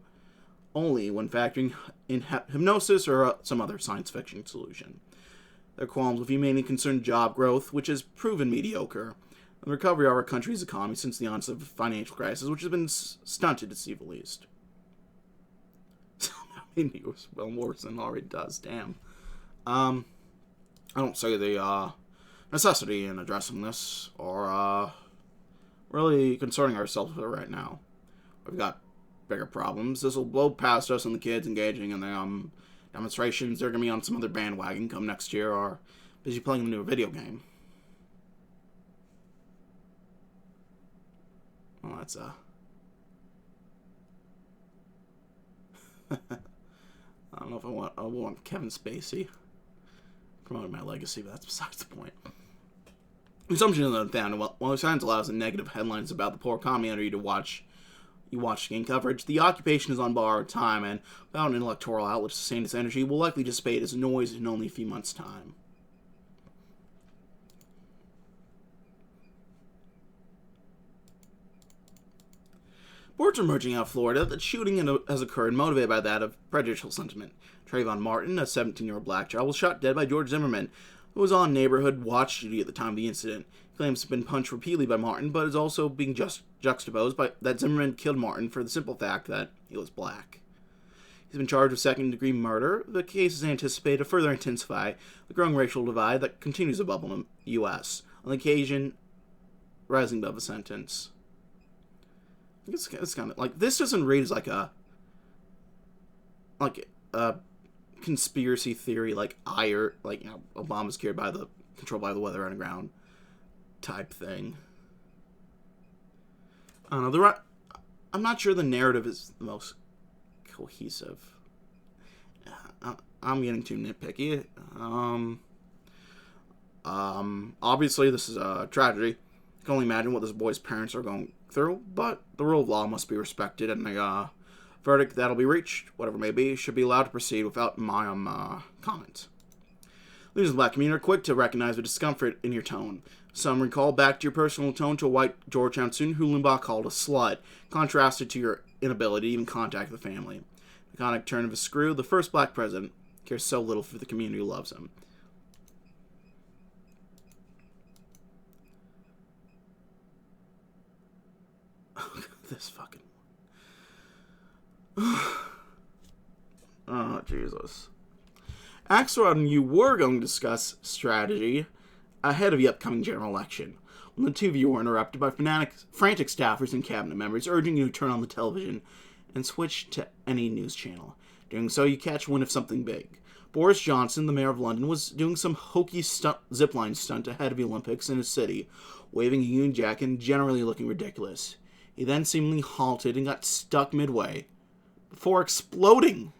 only when factoring in hypnosis or some other science fiction solution. Their qualms with you mainly concern job growth, which has proven mediocre, and the recovery of our country's economy since the onset of the financial crisis, which has been stunted to say the least. Maybe it well worse than it already does, damn. I don't see the necessity in addressing this, or really concerning ourselves with it right now. We've got bigger problems. This will blow past us and the kids engaging in the demonstrations. They're going to be on some other bandwagon come next year, or busy playing the new video game. Well, that's I don't know if I want Kevin Spacey promoting my legacy, but that's besides the point. The assumption is unfounded. While Science allows the negative headlines about the poor economy under you to watch game coverage, the occupation is on borrowed time, and without an electoral outlet to sustain its energy, will likely dissipate as noise in only a few months' time. Reports are emerging out of Florida that shooting has occurred motivated by that of prejudicial sentiment. Trayvon Martin, a 17-year-old black child, was shot dead by George Zimmerman, who was on neighborhood watch duty at the time of the incident. He claims to have been punched repeatedly by Martin, but is also being juxtaposed by that Zimmerman killed Martin for the simple fact that he was black. He's been charged with second-degree murder. The case is anticipated to further intensify the growing racial divide that continues to bubble in the U.S., on occasion rising above a sentence. It's kind of like, this doesn't read as like a conspiracy theory, like Obama's controlled by the weather underground type thing. I don't know. I'm not sure the narrative is the most cohesive. I'm getting too nitpicky. Obviously, this is a tragedy. I can only imagine what this boy's parents are going through, but the rule of law must be respected, and the verdict that'll be reached, whatever it may be, should be allowed to proceed without my comment. Leaders of the black community are quick to recognize the discomfort in your tone. Some recall back to your personal tone to a white Georgetown student who Limbaugh called a slut, contrasted to your inability to even contact the family. The iconic turn of a screw, the first black president cares so little for the community who loves him. This fucking... Oh, Jesus. Axelrod and you were going to discuss strategy ahead of the upcoming general election, when the two of you were interrupted by frantic staffers and cabinet members urging you to turn on the television and switch to any news channel. Doing so, you catch wind of something big. Boris Johnson, the mayor of London, was doing some hokey zipline stunt ahead of the Olympics in his city, waving a Union Jack and generally looking ridiculous. He then seemingly halted and got stuck midway, before exploding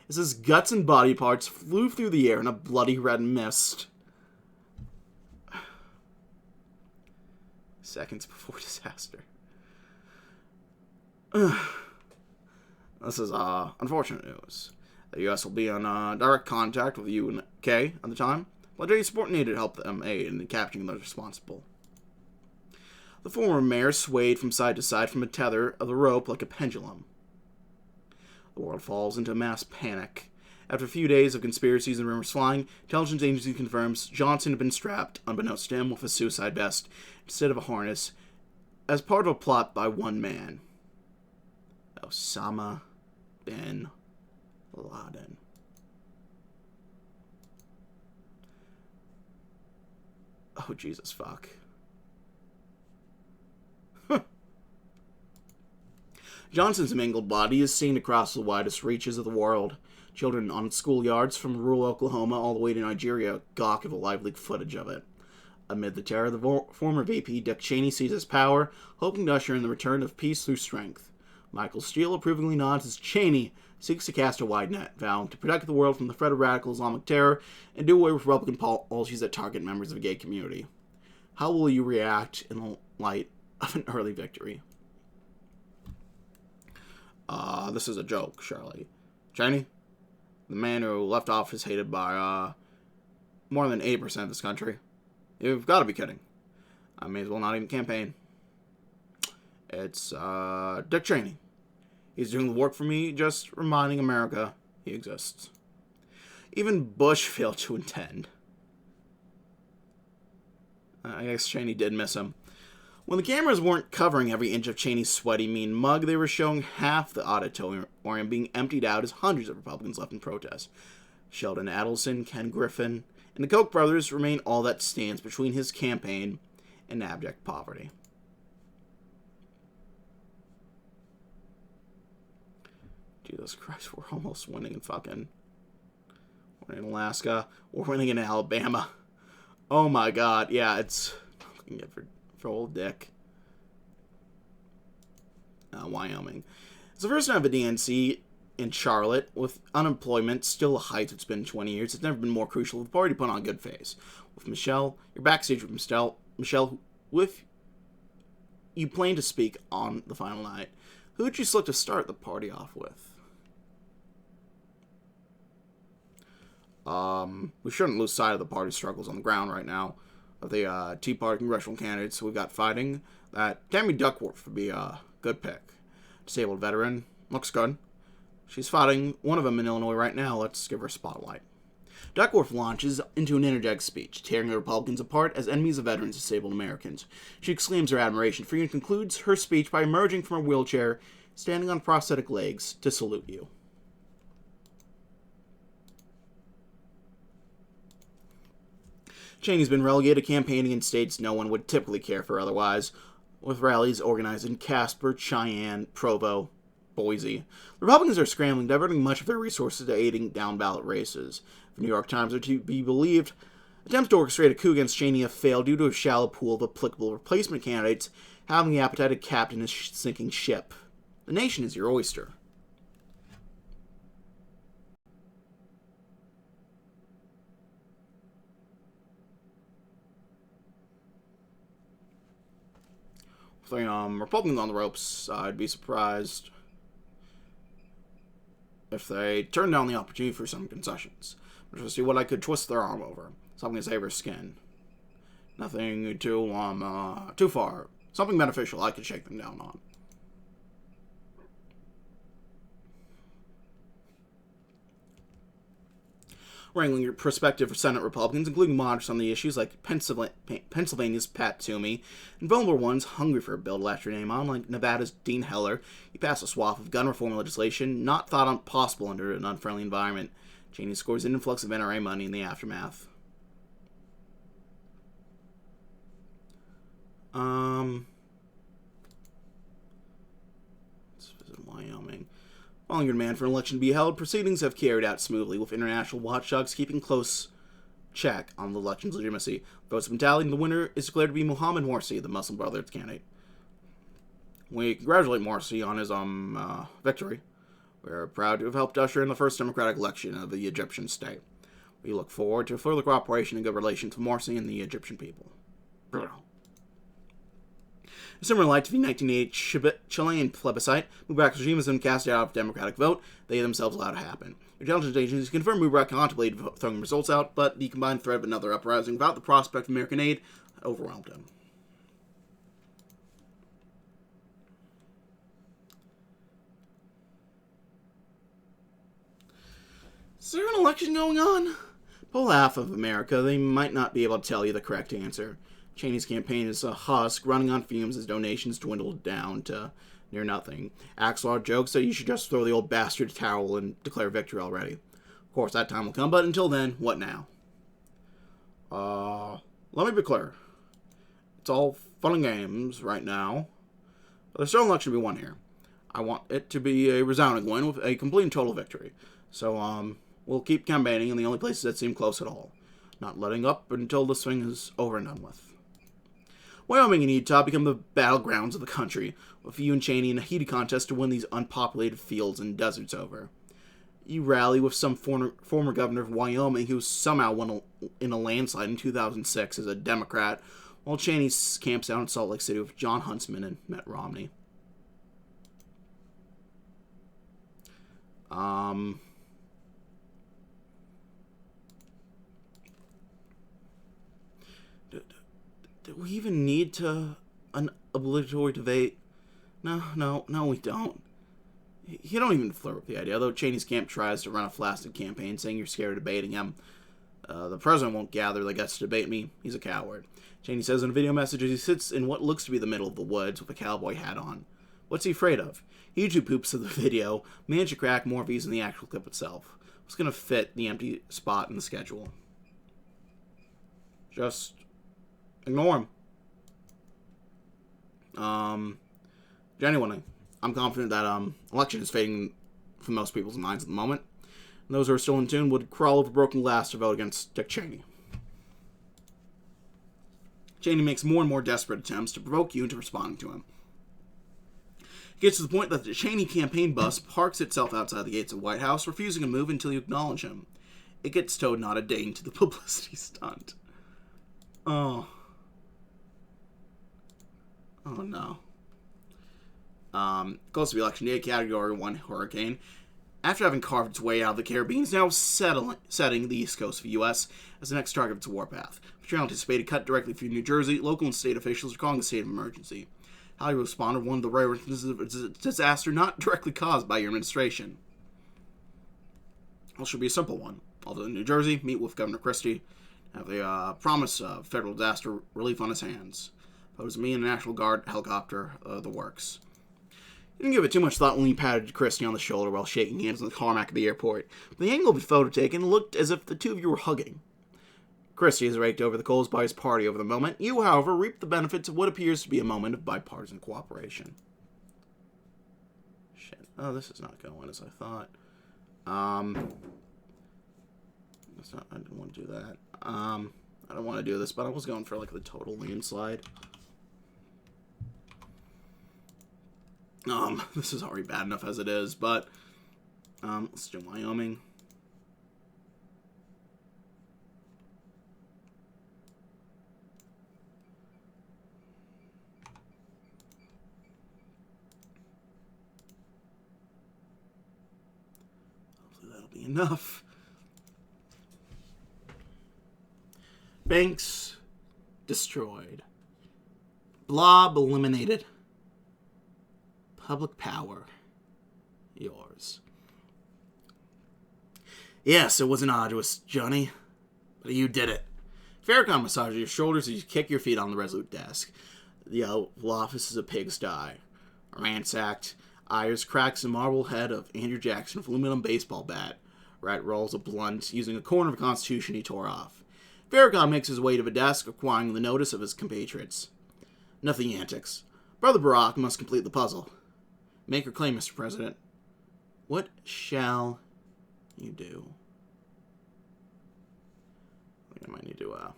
as his guts and body parts flew through the air in a bloody red mist. Seconds before disaster. This is unfortunate news. The U.S. will be in direct contact with the UK at the time, but any support needed to help them aid in capturing those responsible. The former mayor swayed from side to side from a tether of the rope like a pendulum. The world falls into mass panic. After a few days of conspiracies and rumors flying, intelligence agency confirms Johnson had been strapped, unbeknownst to him, with a suicide vest instead of a harness, as part of a plot by one man, Osama bin Laden. Oh, Jesus fuck. Johnson's mangled body is seen across the widest reaches of the world. Children on schoolyards from rural Oklahoma all the way to Nigeria gawk at the lively footage of it. Amid the terror, the former VP Dick Cheney seizes power, hoping to usher in the return of peace through strength. Michael Steele approvingly nods as Cheney seeks to cast a wide net, vowing to protect the world from the threat of radical Islamic terror and do away with Republican policies that target members of the gay community. How will you react in the light of an early victory? This is a joke, Shirley. Cheney, the man who left office hated by more than 80% of this country. You've got to be kidding. I may as well not even campaign. It's Dick Cheney. He's doing the work for me, just reminding America he exists. Even Bush failed to attend. I guess Cheney did miss him. When the cameras weren't covering every inch of Cheney's sweaty, mean mug, they were showing half the auditorium being emptied out as hundreds of Republicans left in protest. Sheldon Adelson, Ken Griffin, and the Koch brothers remain all that stands between his campaign and abject poverty. Jesus Christ, we're almost winning in we're in Alaska. We're winning in Alabama. Oh my God, yeah, it's for old Dick. Wyoming. It's the first time of a DNC in Charlotte, with unemployment still the heights it's been in 20 years. It's never been more crucial for the party to put on a good face. With Michelle, you're backstage with Michelle, with you plan to speak on the final night. Who would you select to start the party off with? We shouldn't lose sight of the party struggles on the ground right now. Of the Tea Party congressional candidates we've got fighting, that Tammy Duckworth would be a good pick. Disabled veteran. Looks good. She's fighting one of them in Illinois right now. Let's give her a spotlight. Duckworth launches into an interject speech, tearing the Republicans apart as enemies of veterans disabled Americans. She exclaims her admiration for you and concludes her speech by emerging from her wheelchair, standing on prosthetic legs, to salute you. Cheney's been relegated to campaigning in states no one would typically care for otherwise, with rallies organized in Casper, Cheyenne, Provo, Boise. The Republicans are scrambling, diverting much of their resources to aiding down-ballot races. If the New York Times are to be believed, attempts to orchestrate a coup against Cheney have failed due to a shallow pool of applicable replacement candidates having the appetite of captain a sinking ship. The nation is your oyster. If the Republicans on the ropes, I'd be surprised if they turned down the opportunity for some concessions. Just to see what I could twist their arm over. Something to save her skin. Nothing too far. Something beneficial I could shake them down on. Wrangling prospective Senate Republicans, including moderates on the issues like Pennsylvania's Pat Toomey, and vulnerable ones hungry for a bill to latch their name on, like Nevada's Dean Heller. He passed a swath of gun reform legislation not thought possible under an unfriendly environment. Cheney scores an influx of NRA money in the aftermath. Let's visit Wyoming. Following your demand for an election to be held, proceedings have carried out smoothly, with international watchdogs keeping close check on the election's legitimacy. Votes have been tallied, and the winner is declared to be Mohammed Morsi, the Muslim Brotherhood candidate. We congratulate Morsi on his victory. We're proud to have helped usher in the first democratic election of the Egyptian state. We look forward to further cooperation and good relations with Morsi and the Egyptian people. Brutal. Similar light to the 1988 Chilean plebiscite, Mubarak's regime has been cast out of democratic vote. They themselves allowed to happen. Intelligence agencies confirmed Mubarak contemplated throwing results out, but the combined threat of another uprising without the prospect of American aid overwhelmed him. Is there an election going on? Poll half of America, they might not be able to tell you the correct answer. Cheney's campaign is a husk, running on fumes as donations dwindled down to near nothing. Axelrod jokes that you should just throw the old bastard a towel and declare victory already. Of course, that time will come, but until then, what now? Let me be clear. It's all fun and games right now. But there's still an election to be won here. I want it to be a resounding win with a complete and total victory. So, we'll keep campaigning in the only places that seem close at all. Not letting up until this thing is over and done with. Wyoming and Utah become the battlegrounds of the country, with you and Cheney in a heated contest to win these unpopulated fields and deserts over. You rally with some former governor of Wyoming who somehow won in a landslide in 2006 as a Democrat, while Cheney camps out in Salt Lake City with John Huntsman and Mitt Romney. Do we even need an obligatory debate? No, we don't. You don't even flirt with the idea, though Cheney's camp tries to run a flaccid campaign saying you're scared of debating him. The president won't gather the guts to debate me. He's a coward. Cheney says in a video message as he sits in what looks to be the middle of the woods with a cowboy hat on. What's he afraid of? He YouTube poops of the video managed to crack more views than the actual clip itself. What's going to fit the empty spot in the schedule? Just ignore him. Genuinely, I'm confident that election is fading from most people's minds at the moment. And those who are still in tune would crawl over broken glass to vote against Dick Cheney. Cheney makes more and more desperate attempts to provoke you into responding to him. It gets to the point that the Cheney campaign bus parks itself outside the gates of the White House, refusing to move until you acknowledge him. It gets towed not a ding to the publicity stunt. Oh no. Close to the election day, Category 1 hurricane, after having carved its way out of the Caribbean, is now setting the east coast of the U.S. as the next target of its warpath. With your anticipated cut directly through New Jersey, local and state officials are calling the state of emergency. How you respond to one of the rare instances of disaster not directly caused by your administration. It should be a simple one. Although in New Jersey, meet with Governor Christie, have the promise of federal disaster relief on his hands. Pose me in a National Guard helicopter, the works. You didn't give it too much thought when you patted Christie on the shoulder while shaking hands on the tarmac of the airport. But the angle of the photo taken looked as if the two of you were hugging. Christie has raked over the coals by his party over the moment. You, however, reap the benefits of what appears to be a moment of bipartisan cooperation. Shit. Oh, this is not going as I thought. I didn't want to do that. I don't want to do this, but I was going for like the total landslide. This is already bad enough as it is, but let's do Wyoming. Hopefully that'll be enough. Banks destroyed. Blob eliminated. Public power. Yours. Yes, it wasn't arduous, Johnny. But you did it. Farrakhan massages your shoulders as you kick your feet on the Resolute desk. The Oval Office is a pigsty. Ransacked. Eyes cracks the marble head of Andrew Jackson with aluminum baseball bat. Rat rolls a blunt using a corner of the Constitution he tore off. Farrakhan makes his way to the desk, acquiring the notice of his compatriots. Nothing antics. Brother Barack must complete the puzzle. Make your claim, Mr. President. What shall you do? I think I might need to,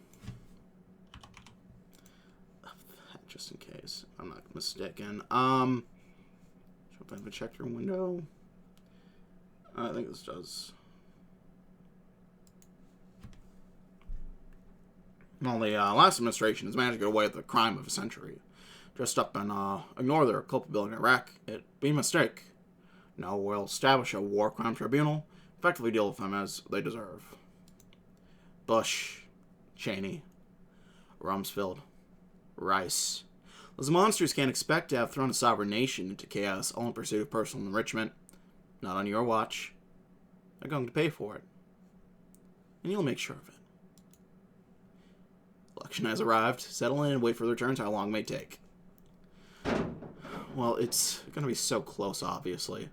just in case I'm not mistaken. Should I check your window? I think this does. Well, the last administration has managed to get away with the crime of a century. Dressed up and ignore their culpability in Iraq. It'd be a mistake. Now we'll establish a war crime tribunal, effectively deal with them as they deserve. Bush, Cheney, Rumsfeld, Rice. Those monsters can't expect to have thrown a sovereign nation into chaos all in pursuit of personal enrichment. Not on your watch. They're going to pay for it. And you'll make sure of it. Election has arrived. Settle in and wait for the returns how long it may take. Well, it's going to be so close, obviously.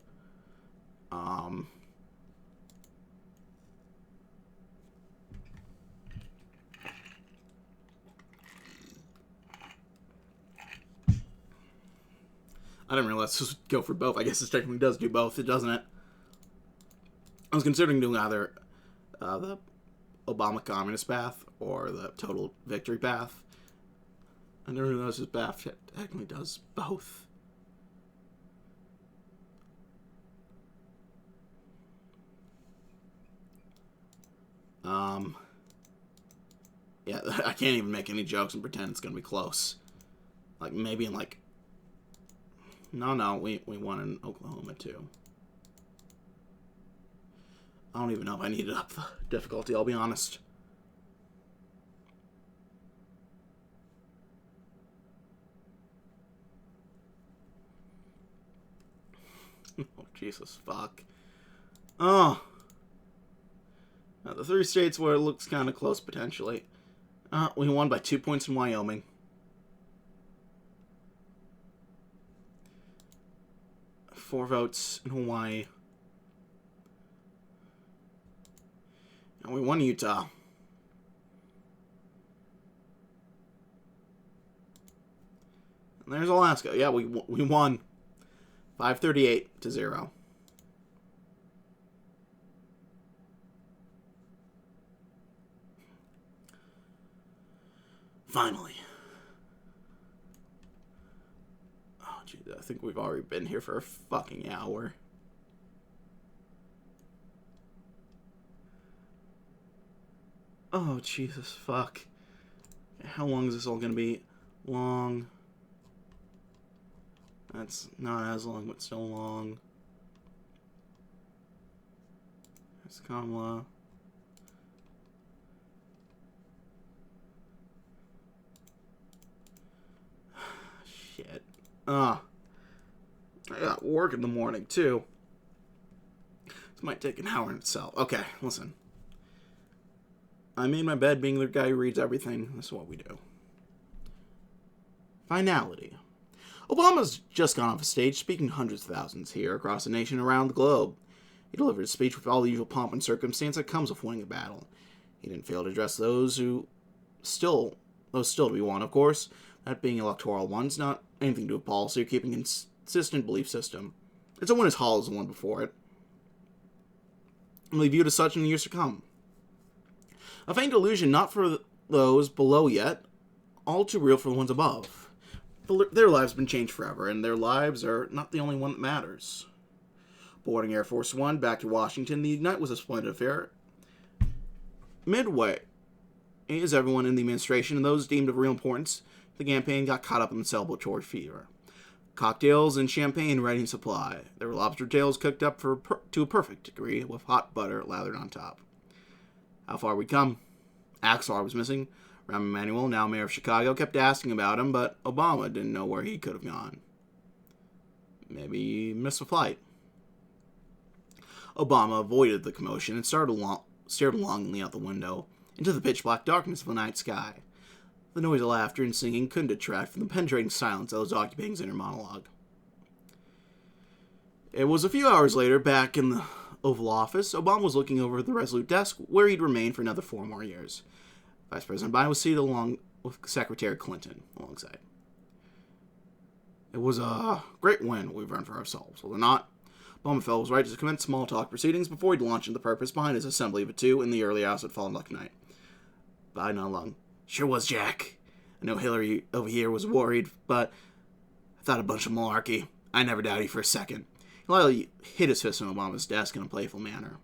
I didn't realize this would go for both. I guess this technically does do both, doesn't it? I was considering doing either the Obama communist path or the total victory path. I never realized this path technically does both. Yeah, I can't even make any jokes and pretend it's gonna be close. Like, maybe in, like... No, we won in Oklahoma, too. I don't even know if I needed up the difficulty, I'll be honest. Oh, Jesus, fuck. Oh. Now, the 3 states where it looks kind of close, potentially. We won by 2 points in Wyoming. Four votes in Hawaii. And we won Utah. And there's Alaska. Yeah, we won 538-0. Finally. Oh, gee, I think we've already been here for a fucking hour. Oh, Jesus, fuck. How long is this all gonna be? Long. That's not as long, but still long. There's Kamala. Shit. I got work in the morning, too. This might take an hour in itself. Okay, listen. I made my bed being the guy who reads everything. This is what we do. Finality. Obama's just gone off a stage speaking to hundreds of thousands here across the nation and around the globe. He delivered a speech with all the usual pomp and circumstance that comes with winning a battle. He didn't fail to address those still to be won, of course, that being electoral ones, not anything to do with policy or keeping a consistent belief system. It's a win as hollow as the one before it. And will be viewed as such in the years to come. A faint illusion not for those below yet, all too real for the ones above. Their lives have been changed forever, and their lives are not the only one that matters. Boarding Air Force One back to Washington, the night was a splendid affair. Midway, as everyone in the administration and those deemed of real importance, the campaign got caught up in the celebratory fever. Cocktails and champagne ready in supply. There were lobster tails cooked up to a perfect degree, with hot butter lathered on top. How far we'd come. Axlar was missing. Rahm Emanuel, now mayor of Chicago, kept asking about him, but Obama didn't know where he could have gone. Maybe he missed a flight. Obama avoided the commotion and stared longingly out the window, into the pitch-black darkness of the night sky. The noise of laughter and singing couldn't detract from the penetrating silence that was occupying his inner monologue. It was a few hours later, back in the Oval Office, Obama was looking over the Resolute desk, where he'd remain for another 4 more years. Vice President Biden was seated along with Secretary Clinton alongside. It was a great win we've earned for ourselves, was it not? Obama felt it was right to commence small talk proceedings before he'd launch into the purpose behind his assembly of 2 in the early hours that followed lucky night. Biden along. Sure was, Jack. I know Hillary over here was worried, but I thought a bunch of malarkey. I never doubted you for a second. He lightly hit his fist on Obama's desk in a playful manner.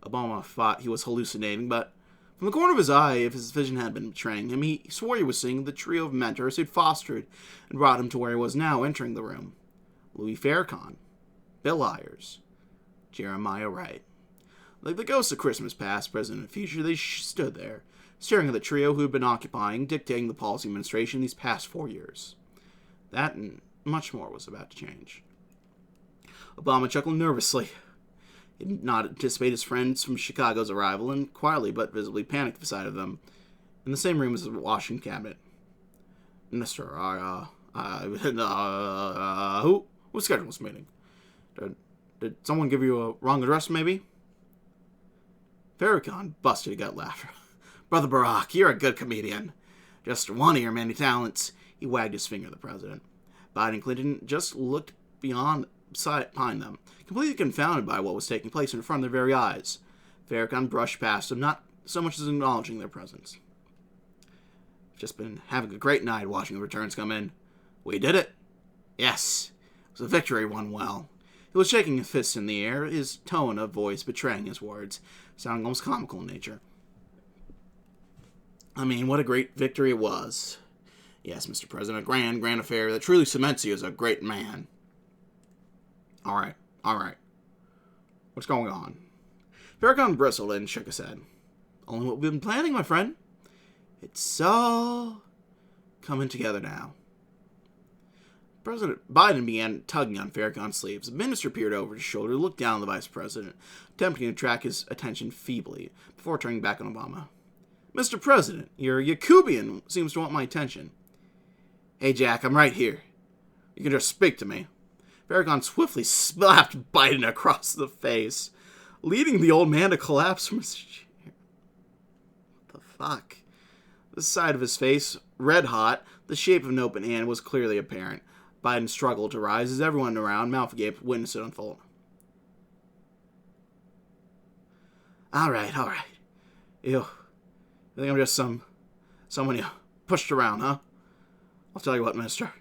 Obama thought he was hallucinating, but from the corner of his eye, if his vision had been betraying him, he swore he was seeing the trio of mentors who'd fostered and brought him to where he was now entering the room. Louis Farrakhan, Bill Ayers, Jeremiah Wright. Like the ghosts of Christmas past, present, and future, they stood there, staring at the trio who had been dictating the policy administration these past 4 years. That and much more was about to change. Obama chuckled nervously. He did not anticipate his friends from Chicago's arrival, and quietly but visibly panicked beside of them, in the same room as the Washington cabinet. Mr. Who scheduled this meeting? Did someone give you a wrong address, maybe? Farrakhan busted a gut laughter. Brother Barack, you're a good comedian. Just one of your many talents. He wagged his finger at the president. Biden and Clinton just looked behind them, completely confounded by what was taking place in front of their very eyes. Farrakhan brushed past them, not so much as acknowledging their presence. Just been having a great night watching the returns come in. We did it. Yes. It was a victory won well. He was shaking his fists in the air, his tone of voice betraying his words, sounding almost comical in nature. I mean, what a great victory it was. Yes, Mr. President, a grand affair that truly cements you as a great man. All right. What's going on? Farrakhan bristled and shook his head. Only what we've been planning, my friend. It's all coming together now. President Biden began tugging on Farrakhan's sleeves. The minister peered over his shoulder, looked down at the vice president, attempting to attract his attention feebly, before turning back on Obama. Mr. President, your Yakubian seems to want my attention. Hey, Jack, I'm right here. You can just speak to me. Farrakhan swiftly slapped Biden across the face, leading the old man to collapse from his chair. What the fuck? The side of his face, red hot, the shape of an open hand was clearly apparent. Biden struggled to rise as everyone around mouth agape witnessed it unfold. All right. You think I'm just someone you pushed around, huh? I'll tell you what, mister.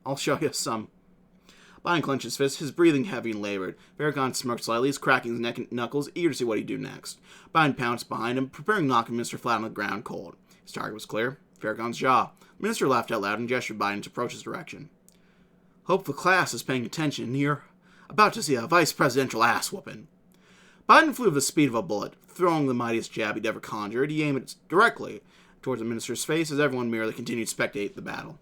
I'll show you some. Biden clenched his fist, his breathing heavy and labored. Farrakhan smirked slightly, his cracking his neck and knuckles, eager to see what he'd do next. Biden pounced behind him, preparing to knock the minister flat on the ground cold. His target was clear. Farrakhan's jaw. The minister laughed out loud and gestured Biden to approach his direction. Hope the class is paying attention. You're about to see a vice presidential ass-whooping. Biden flew with the speed of a bullet. Throwing the mightiest jab he'd ever conjured, he aimed it directly towards the minister's face as everyone merely continued to spectate the battle.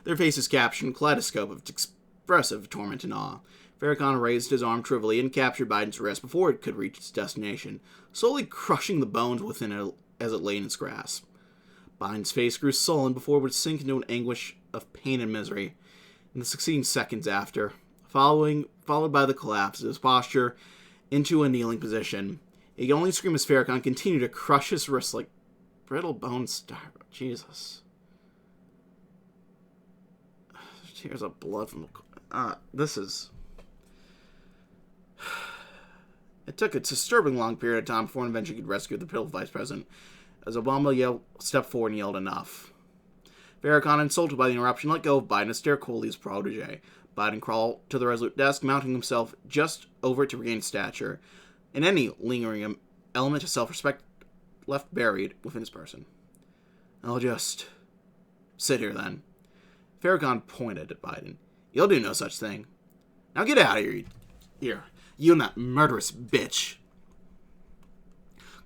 Their faces captured in a kaleidoscope of expressive torment and awe. Farrakhan raised his arm trivially and captured Biden's wrist before it could reach its destination, slowly crushing the bones within it as it lay in its grasp. Biden's face grew sullen before it would sink into an anguish of pain and misery. In the succeeding seconds after, followed by the collapse of his posture into a kneeling position, he could only scream as Farrakhan continued to crush his wrist like brittle bones. Jesus. Tears of blood from this is... It took a disturbing long period of time before an eventually could rescue the pilled vice president, as Obama stepped forward and yelled enough. Farrakhan, insulted by the interruption, let go of Biden and stared coldly at his protege. Biden crawled to the resolute desk, mounting himself just over it to regain stature, and any lingering element of self-respect left buried within his person. I'll just sit here, then. Farrakhan pointed at Biden. You'll do no such thing. Now get out of here, you and that murderous bitch.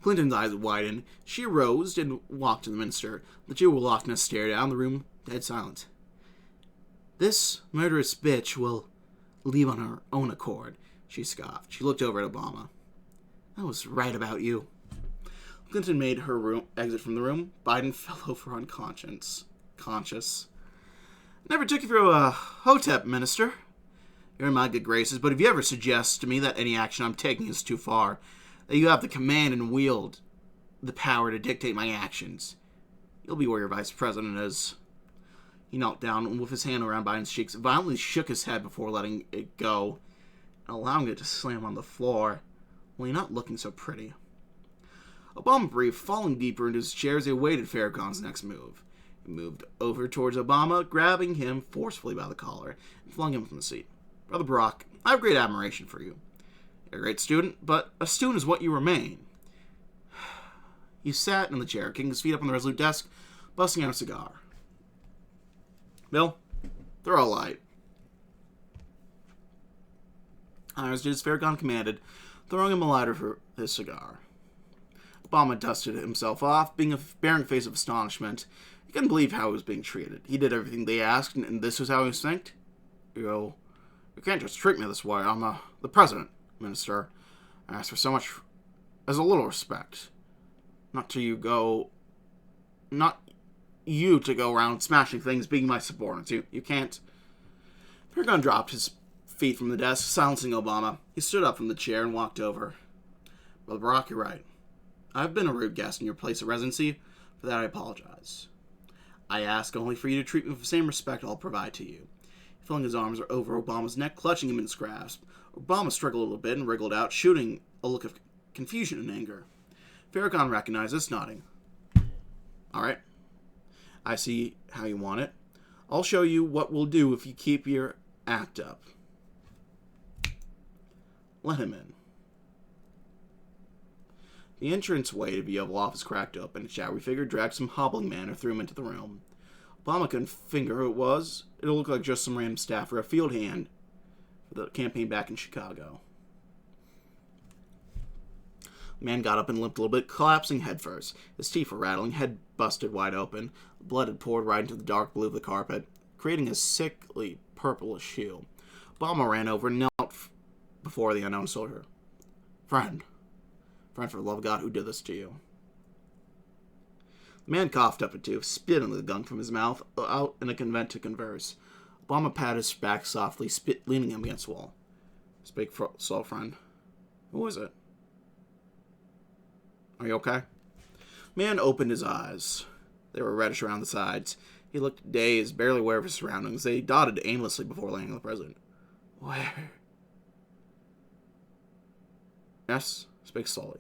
Clinton's eyes widened. She rose and walked to the minister. The Jew will often stare down the room, dead silent. This murderous bitch will leave on her own accord, she scoffed. She looked over at Obama. I was right about you. Clinton made her exit from the room. Biden fell over unconscious. Never took you for a hotep, minister. You're in my good graces, but if you ever suggest to me that any action I'm taking is too far, that you have the command and wield the power to dictate my actions, you'll be where your vice president is. He knelt down and with his hand around Biden's cheeks, violently shook his head before letting it go and allowing it to slam on the floor, only not looking so pretty. Obama breathed, falling deeper into his chair as he awaited Farrakhan's next move. He moved over towards Obama, grabbing him forcefully by the collar, and flung him from the seat. Brother Barack, I have great admiration for you. You're a great student, but a student is what you remain. He sat in the chair, kicking his feet up on the resolute desk, busting out a cigar. Bill, throw a light. As did as Farrakhan commanded, throwing him a lighter for his cigar. Obama dusted himself off, being a bearing face of astonishment. He couldn't believe how he was being treated. He did everything they asked, and this was how he was thanked? You can't just treat me this way. I'm the president, minister. I ask for so much as a little respect. Not you to go around smashing things, being my subordinates. You can't. Farrakhan dropped his feet from the desk, silencing Obama. He stood up from the chair and walked over. Brother Barack, you're right. I've been a rude guest in your place of residency. For that I apologize. I ask only for you to treat me with the same respect I'll provide to you. Filling his arms over Obama's neck, clutching him in his grasp, Obama struggled a little bit and wriggled out, shooting a look of confusion and anger. Farrakhan recognized this, nodding. All right. I see how you want it. I'll show you what we'll do if you keep your act up. Let him in. The entranceway to the Oval Office cracked open. A shadowy figure dragged some hobbling man and threw him into the room. Obama couldn't figure who it was. It looked like just some random staffer, a field hand for the campaign back in Chicago. The man got up and limped a little bit, collapsing headfirst. His teeth were rattling, head busted wide open. Blood had poured right into the dark blue of the carpet, creating a sickly purplish hue. Obama ran over and knelt before the unknown soldier. Friend, for the love of God, who did this to you? The man coughed up a tooth, spit into the gunk from his mouth, out in a convent to converse. Obama patted his back softly, leaning him against the wall. Speak slow, friend. Who is it? Are you okay? The man opened his eyes. They were reddish around the sides. He looked dazed, barely aware of his surroundings. They dotted aimlessly before landing on the president. Where? Yes? Speak slowly.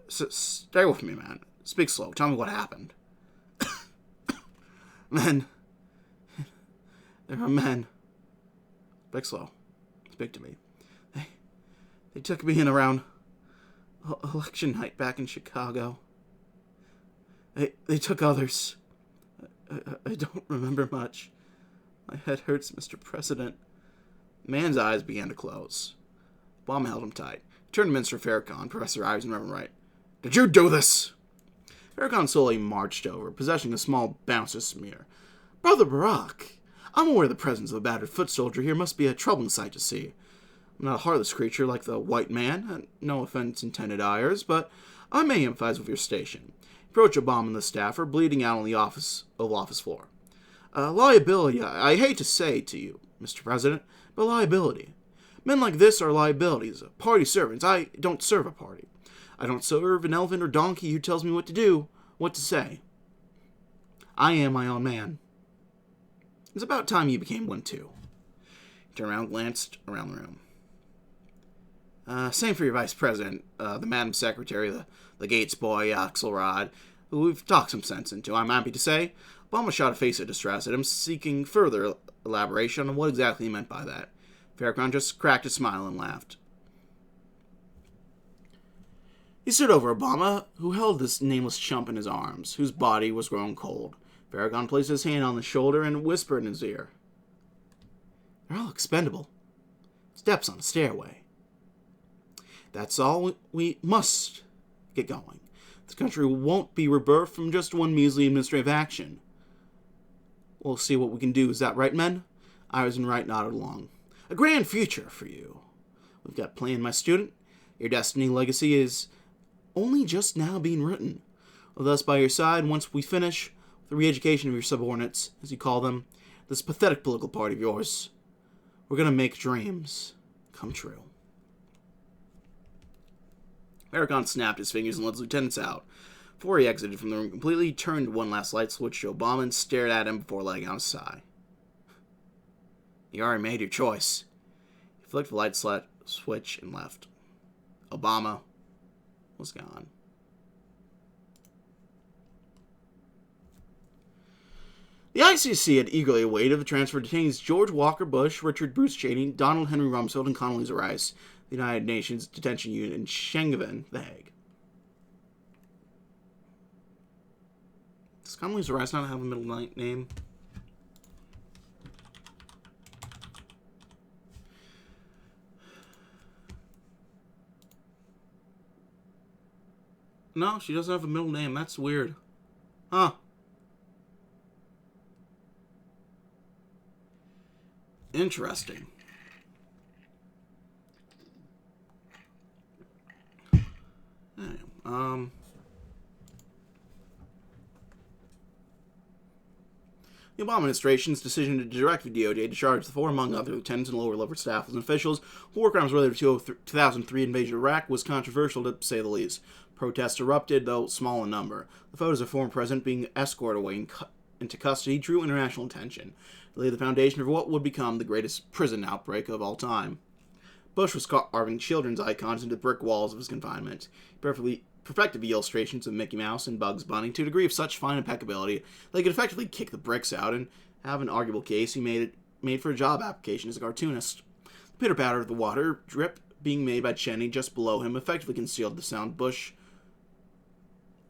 Stay with me, man. Speak slow. Tell me what happened. Men. There are men. Speak slow. Speak to me. They took me in around election night back in Chicago. They took others. I don't remember much. My head hurts, Mr. President. The man's eyes began to close. Obama held him tight. He turned to Minister Farrakhan, Professor Ives, and Reverend Wright. Did you do this? Farrakhan slowly marched over, possessing a small bouncer smear. Brother Barack, I'm aware the presence of a battered foot soldier here must be a troubling sight to see. I'm not a heartless creature like the white man, no offense intended, Ayers, but I may empathize with your station. Approach Obama and the staff are bleeding out on the Oval Office floor. Liability, I hate to say it to you, Mr. President, but liability. Men like this are liabilities, party servants. I don't serve a party. I don't serve an elephant or donkey who tells me what to do, what to say. I am my own man. It's about time you became one too. He turned around, glanced around the room. Same for your vice president, the Madam Secretary, the Gates boy, Axelrod, who we've talked some sense into, I'm happy to say. Obama shot a face of distress at him, seeking further elaboration on what exactly he meant by that. Farrakhan just cracked a smile and laughed. He stood over Obama, who held this nameless chump in his arms, whose body was growing cold. Farrakhan placed his hand on the shoulder and whispered in his ear. They're all expendable. Steps on a stairway. That's all we must get going. This country won't be rebirthed from just one measly administrative action. We'll see what we can do. Is that right, men? Iris and Wright nodded along. A grand future for you. We've got planned, my student. Your destiny legacy is only just now being written. With us by your side, once we finish the re-education of your subordinates, as you call them, this pathetic political party of yours, we're going to make dreams come true. Farrakhan snapped his fingers and led his lieutenants out. Before he exited from the room completely, he turned one last light switch to Obama and stared at him before letting out a sigh. You already made your choice. He flicked the light switch and left. Obama was gone. The ICC had eagerly awaited the transfer of detainees George Walker Bush, Richard Bruce Cheney, Donald Henry Rumsfeld, and Condoleezza Rice, the United Nations Detention Unit in Schengen, The Hague. Does Condoleezza Rice not have a middle name? No, she doesn't have a middle name. That's weird. Huh. Interesting. The Obama administration's decision to direct the DOJ to charge the four, among other lieutenants and lower-level staff and officials, war crimes related to the 2003 invasion of Iraq was controversial, to say the least. Protests erupted, though small in number. The photos of former president being escorted away into custody drew international attention. They laid the foundation for what would become the greatest prison outbreak of all time. Bush was carving children's icons into brick walls of his confinement. He perfected the illustrations of Mickey Mouse and Bugs Bunny to a degree of such fine impeccability that he could effectively kick the bricks out and have an arguable case he made for a job application as a cartoonist. The pitter-patter of the water drip being made by Cheney just below him effectively concealed the sound Bush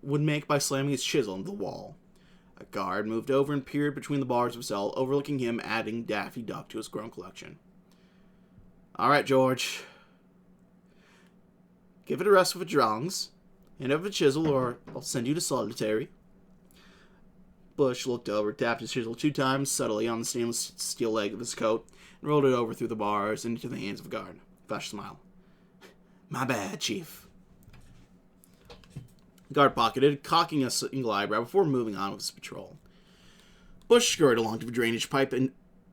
would make by slamming his chisel into the wall. A guard moved over and peered between the bars of his cell, overlooking him, adding Daffy Duck to his grown collection. All right, George. Give it a rest with the drawings. Hand over the chisel, or I'll send you to solitary. Bush looked over, tapped his chisel 2 times subtly on the stainless steel leg of his coat, and rolled it over through the bars into the hands of the guard. Flash smile. My bad, Chief. The guard pocketed, cocking a single eyebrow before moving on with his patrol. Bush scurried along to the drainage pipe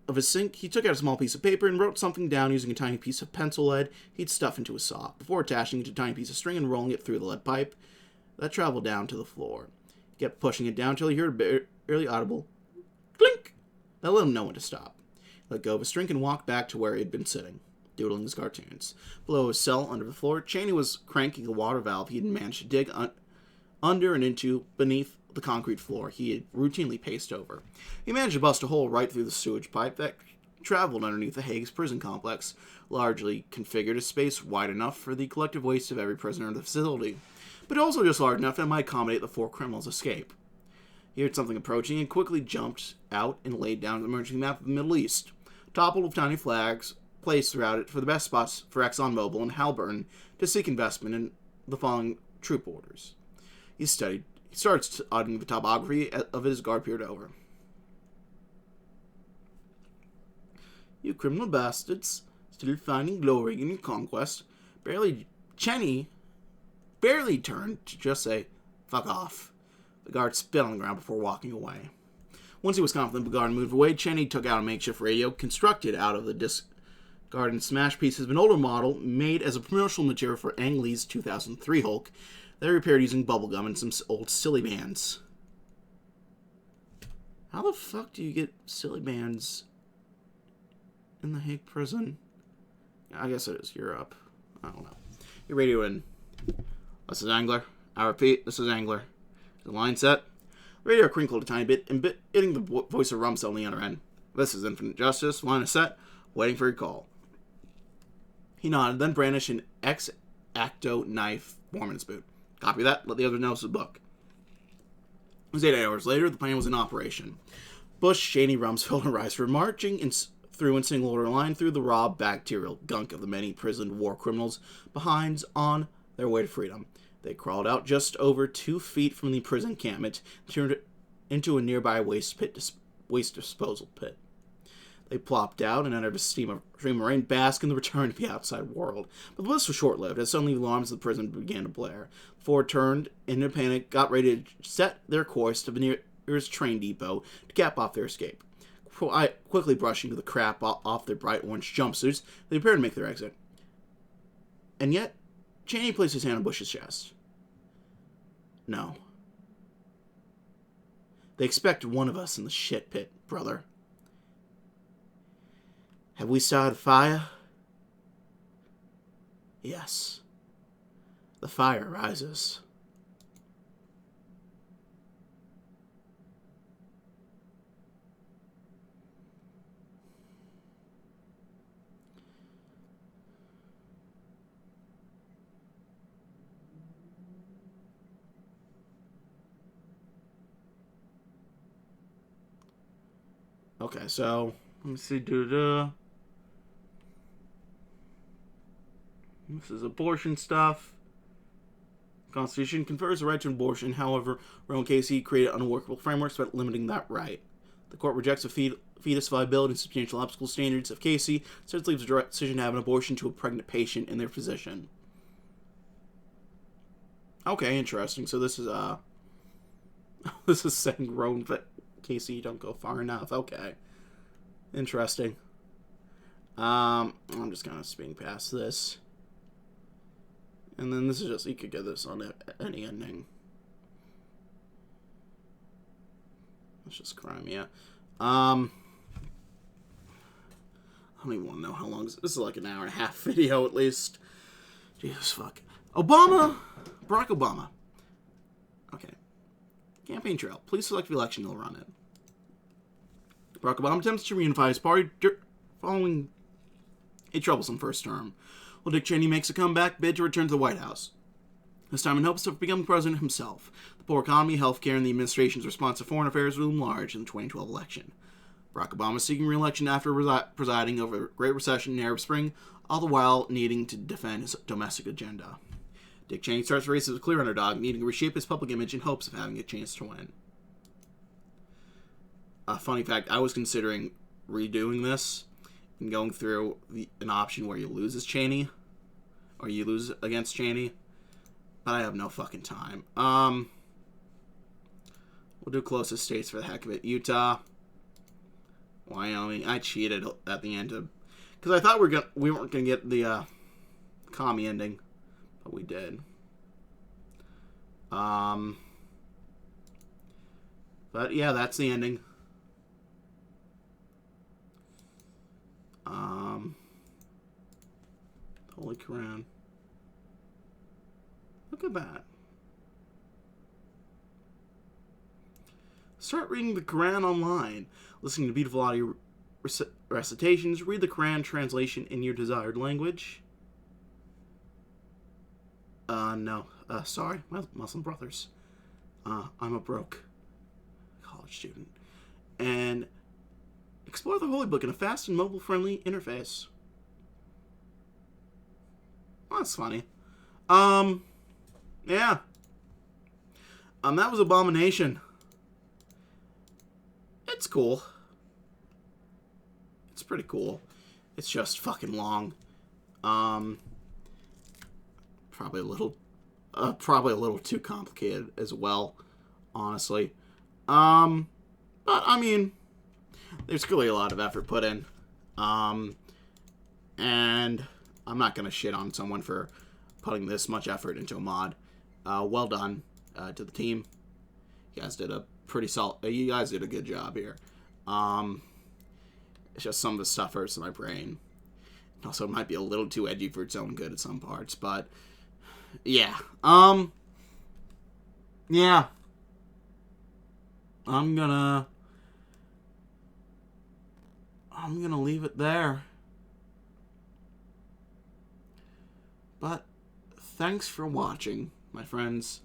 of his sink. He took out a small piece of paper and wrote something down using a tiny piece of pencil lead he'd stuffed into his sock, before attaching it to a tiny piece of string and rolling it through the lead pipe that traveled down to the floor. He kept pushing it down until he heard a barely audible clink that let him know when to stop. He let go of his string and walked back to where he had been sitting, doodling his cartoons. Below his cell, under the floor, Cheney was cranking a water valve he had managed to dig under and into beneath the concrete floor he had routinely paced over. He managed to bust a hole right through the sewage pipe that traveled underneath the Hague's prison complex, largely configured a space wide enough for the collective waste of every prisoner in the facility, but also just large enough that it might accommodate the 4 criminals' escape. He heard something approaching and quickly jumped out and laid down an emergency map of the Middle East, toppled with tiny flags placed throughout it for the best spots for ExxonMobil and Halliburton to seek investment in the following troop orders. He started studying the topography of his guard peered over. You criminal bastards, still finding glory in your conquest. Cheney barely turned to just say, fuck off. The guard spit on the ground before walking away. Once he was confident the guard moved away, Cheney took out a makeshift radio constructed out of the discarded smash pieces of an older model made as a promotional material for Ang Lee's 2003 Hulk. They repaired using bubblegum and some old silly bands. How the fuck do you get silly bands in the Hague prison? I guess it is Europe. I don't know. Your radio in. This is Angler. I repeat, this is Angler. The line set. The radio crinkled a tiny bit, hitting the voice of Rumsfeld on the other end. This is Infinite Justice. Line is set. Waiting for your call. He nodded, then brandished an ex-acto knife foreman's boot. Copy that. Let the other know it's a book. It was 8 hours later. The plan was in operation. Bush, Cheney, Rumsfeld, and Rice were marching through in single order line through the raw bacterial gunk of the many prisoned war criminals behind on their way to freedom. They crawled out just over 2 feet from the prison encampment and turned it into a nearby waste disposal pit. They plopped down and entered a stream of rain, bask in the return to the outside world. But the bliss was short-lived, as suddenly the alarms of the prison began to blare. The four turned in a panic, got ready to set their course to the nearest train depot to cap off their escape. Quickly brushing the crap off their bright orange jumpsuits, they prepared to make their exit. And yet, Cheney placed his hand on Bush's chest. No. They expected one of us in the shit pit, brother. Have we started a fire? Yes. The fire rises. Okay, so let me see. This is abortion stuff. Constitution confers the right to abortion. However, Roe and Casey created unworkable frameworks about limiting that right. The court rejects the fetus viability and substantial obstacle standards of Casey, so it leaves the decision to have an abortion to a pregnant patient and their physician. Okay, interesting. So this is this is saying Roe and Casey, you don't go far enough. Okay, interesting. I'm just kind of speeding past this. And then this is just, you could get this on any ending. That's just crime, yeah. I don't even want to know how long this is. Like an hour and a half video at least. Jesus fuck. Barack Obama. Okay. Campaign trail. Please select the election you'll run in. Barack Obama attempts to reunify his party following a troublesome first term. While Dick Cheney makes a comeback bid to return to the White House. This time in hopes of becoming president himself. The poor economy, healthcare, and the administration's response to foreign affairs loom large in the 2012 election. Barack Obama is seeking re-election after presiding over the Great Recession and Arab Spring, all the while needing to defend his domestic agenda. Dick Cheney starts the race as a clear underdog, needing to reshape his public image in hopes of having a chance to win. A funny fact, I was considering redoing this and going through an option where you lose as Cheney, or you lose against Cheney, but I have no fucking time. We'll do closest states for the heck of it. Utah, Wyoming. I cheated at the end of, because I thought we weren't gonna get the commie ending, but we did. But yeah, that's the ending. Holy Quran. Look at that. Start reading the Quran online. Listening to beautiful audio recitations. Read the Quran translation in your desired language. No. Sorry, my Muslim brothers. I'm a broke college student. And explore the Holy Book in a fast and mobile-friendly interface. Well, that's funny. Yeah. That was Obamanation. It's cool. It's pretty cool. It's just fucking long. Probably a little too complicated as well, honestly. But I mean, there's clearly a lot of effort put in. And I'm not gonna shit on someone for putting this much effort into a mod. Well done to the team. You guys did a pretty solid. You guys did a good job here. It's just some of the stuff hurts in my brain. Also, it might be a little too edgy for its own good at some parts, but yeah. Yeah. I'm gonna leave it there. But thanks for watching, my friends.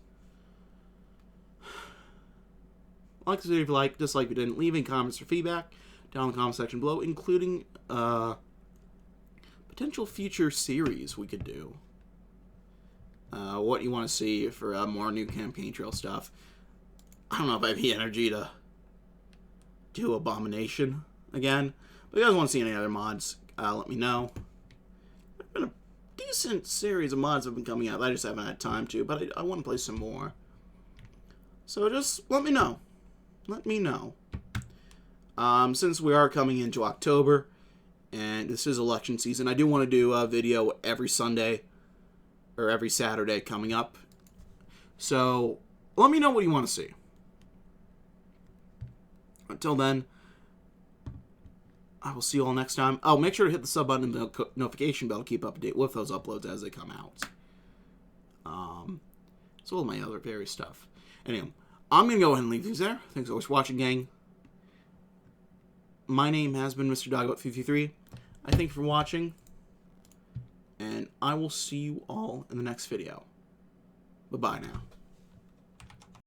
Like this video if you like, dislike if you didn't. Leaving comments or feedback down in the comment section below, including potential future series we could do. What you want to see for more new campaign trail stuff. I don't know if I have the energy to do Obamanation again. But if you guys want to see any other mods, let me know. There's been a decent series of mods that have been coming out. I just haven't had time to, but I want to play some more. So just let me know. Let me know. Since we are coming into October, and this is election season, I do want to do a video every Sunday, or every Saturday coming up. So, let me know what you want to see. Until then, I will see you all next time. Oh, make sure to hit the sub button and the notification bell to keep up to date with those uploads as they come out. So all my other various stuff. Anyway, I'm going to go ahead and leave these there. Thanks for watching, gang. My name has been Mr. Dogbot333. I thank you for watching. And I will see you all in the next video. Bye-bye now.